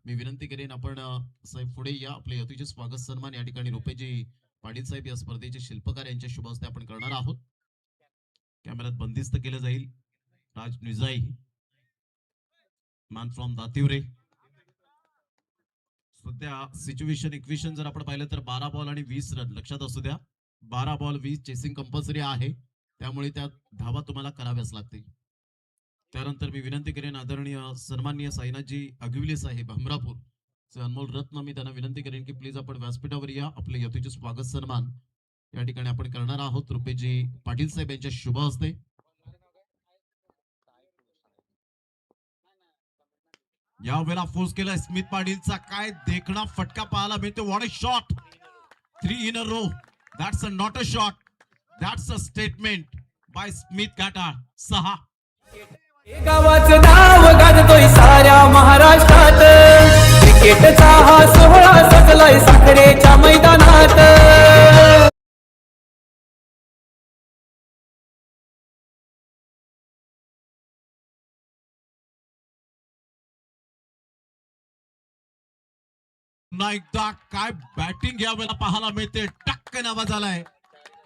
मी विनंती करेन आपण साहेब पुढे या. आपले यथोचित स्वागत सन्मान या ठिकाणी रुपेशजी पाटील साहेब या स्पर्धेचे शिल्पकार यांच्या शुभ हस्ते आपण करणार आहोत. कॅमेऱ्यात बंदिस्त केलं जाईल. राज निजाई मॅन फ्रॉम दातिवरे. सध्या सिच्युएशन इक्वेशन जर आपण पाहिलं तर 12 बॉल आणि 20 रन लक्षात असू द्या. 12 बॉल 20 चेसिंग कंपल्सरी आहे. त्यामुळे त्या धावा तुम्हाला कराव्याच लागतील. त्यानंतर मी विनंती करेन आदरणीय सन्माननीय साईनाथजी अगविले साहेब हमरापूर चे अनमोल रत्न मी त्यांना विनंती करेन की प्लीज आपण व्यासपीठावर या. आपले यथोचित स्वागत सन्मान या ठिकाणी आपण करणार आहोत रुपेशजी पाटील साहेब यांच्या शुभ हस्ते. या वेळेला फोर्स केला स्मिथ पाटीलचा. काय देखणा फटका पाहायला मिळतो. What a shot. 3 in a row. That's not a shot. That's a statement by Smith Ghatal. 6 गावाचं नाव गाजतोय साऱ्या महाराष्ट्रात. क्रिकेटचा हा सोहळा सजलाय साखरेच्या मैदानात. पुन्हा एकदा काय बॅटिंग यावेळेला पाहायला मिळते. टक्कन आवाज आलाय.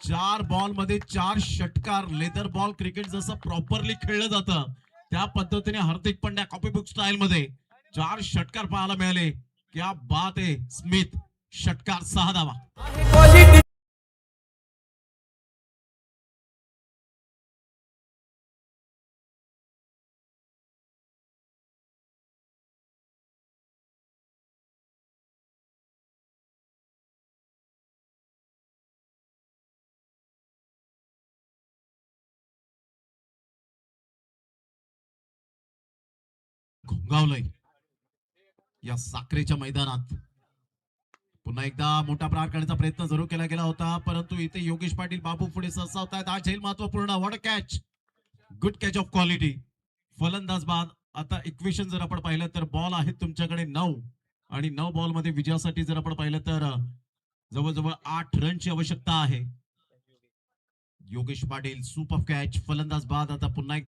4 बॉल मध्ये 4 षटकार. लेदर बॉल क्रिकेट जसं प्रॉपरली खेळलं जातं त्या पद्धतीने हार्दिक पंड्या कॉपीबुक स्टाईल मध्ये 4 षटकार पाहायला मिळाले. क्या बात आहे. स्मिथ षटकार 6 धावा. क्वालिटी घोंगावलंय या साखरेच्या मैदानात. पुन्हा एकदा मोठा प्रहार करण्याचा प्रयत्न जरूर केला गेला होता परंतु इथे योगेश पाटील बाबू पुढे सरसावतायत. हा झेल महत्वपूर्ण. What a catch. Good catch of quality. फलंदाज बाद. आता इक्वेशन जर आपण पाहिलं तर बॉल आहेत तुमच्याकडे 9 आणि 9 बॉल मध्ये विजयासाठी जर आपण पाहिलं तर जवळजवळ 8 रनची आवश्यकता आहे. Yogesh Patil super catch. फलंदाज बाद. आता पुन्हा एक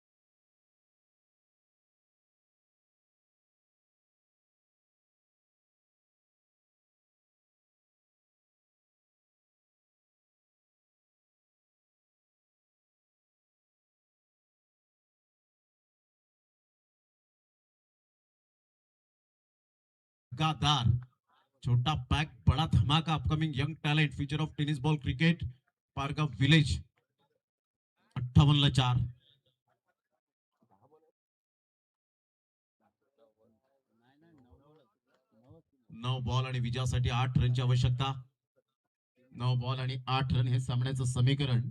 लगातार छोटा पैक बड़ा धमाका. Upcoming young talent future of tennis ball cricket Pargaon village. 58 ला 4. नऊ बॉल आणि विजयासाठी 8 रनची आवश्यकता. 9 बॉल आणि 8 रन हे सामन्याचं समीकरण.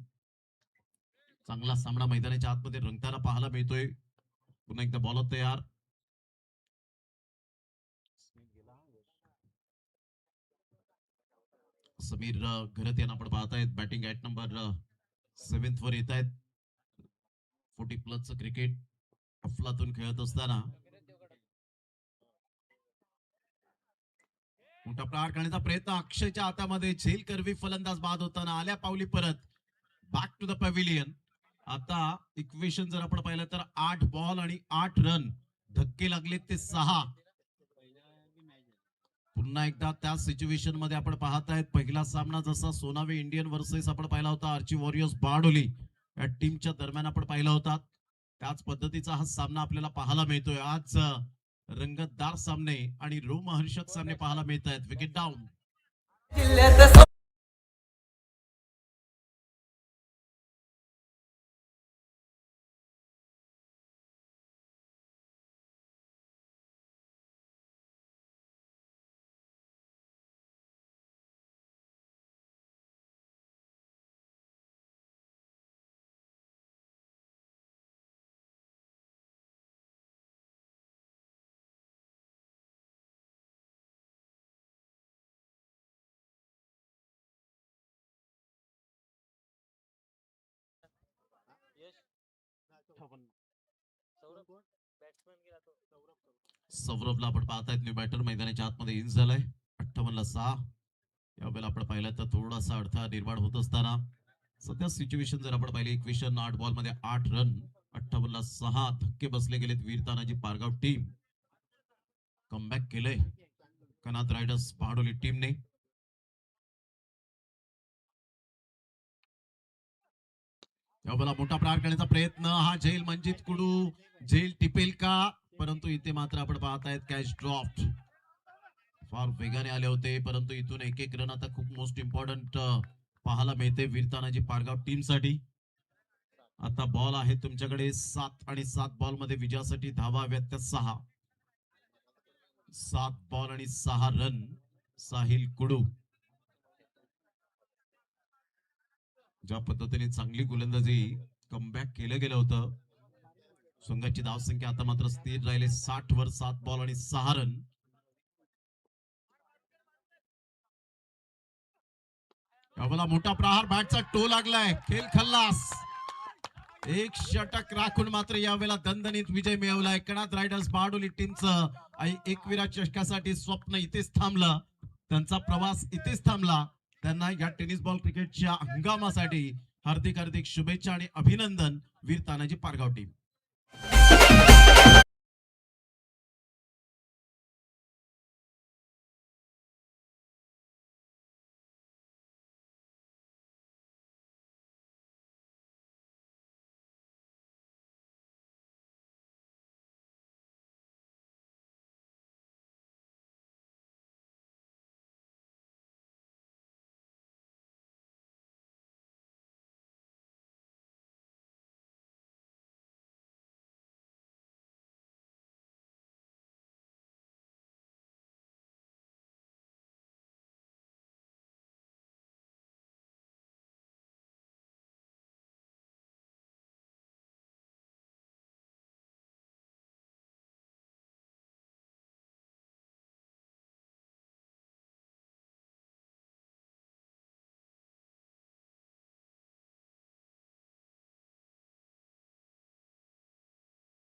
चांगला सामना मैदानाच्या आतमध्ये रंगताना पाहायला मिळतोय. पुन्हा एकदा बॉलर तयार. समीर घरत यांना आपण पाहतायत. बॅटिंग ऍट नंबर 7 वर येत आहेत. 40+ क्रिकेट अफलातून खेळत असताना मोठा प्रहार करण्याचा प्रयत्न. अक्षयच्या हातामध्ये झेल करवी. फलंदाज बाद होताना आल्या पावली परत. Back to the pavilion. आता इक्वेशन जर आपण पाहिलं तर 8 बॉल आणि 8 रन. धक्के लागले ते 6. पुन्हा एकदा त्या सिच्युएशन मध्ये आपण पाहतायत. पहिला सामना जसा सोनावे इंडियन वर्सेस आपण पाहिला होता आर्ची वॉरियर्स बारडोली या टीमच्या दरम्यान आपण पाहिला होता त्याच पद्धतीचा हा सामना आपल्याला पाहायला मिळतोय. आज रंगतदार सामने आणि रोमहर्षक सामने पाहायला मिळत आहेत. Wicket down. जिल्ह्यात सौरभला आपण पाहतायत. न्यू बॅटर मैदानाच्या आतमध्ये इन झालाय. 58 ला 6. यावेळेला आपण पाहिलं तर थोडासा अडथळा निर्माण होत असताना सध्या सिच्युएशन जर आपण पाहिली इक्वेशन 8 बॉल मध्ये 8 रन. 58 ला 6 धक्के बसले गेलेत. वीर तानाजी पारगाव टीम कमबॅक केलंय कनात रायडर्स पहाडोली टीमने. यावेळेला मोठा प्रहार करण्याचा प्रयत्न. हा झेल मंजित कुडू. झेल टिपेल का. परंतु इथे मात्र आपण पाहतायत कॅच ड्रॉप्ड. फार वेगाने आले होते परंतु इथून एक एक रन आता खूप मोस्ट इम्पॉर्टंट पाहायला मिळते वीर तानाजी पारगाव टीम साठी. आता बॉल आहे तुमच्याकडे 7 आणि 7 बॉल मध्ये विजयासाठी धावा हव्यात त्या 6. 7 बॉल आणि 6 रन. साहिल कुडू ज्या पद्धतीने चांगली गोलंदाजी कमबॅक केलं गेलं होतं. संघाची धावसंख्या आता मात्र स्थिर राहिले 60 वर. 7 बॉल आणि 6 रन. यावेळेला मोठा प्रहार. बॅटचा टो लागलाय. खेळ खल्लास. एक षटक राखून मात्र यावेळेला दणदणीत विजय मिळवलाय. कनात रायडर्स बारडोली टीमचं आणि एकविरा चषकासाठी स्वप्न इथेच थांबलं. त्यांचा प्रवास इथेच थांबला. त्यांना या टेनिस बॉल क्रिकेटच्या हंगामासाठी हार्दिक हार्दिक शुभेच्छा आणि अभिनंदन वीर तानाजी पारगाव टीम.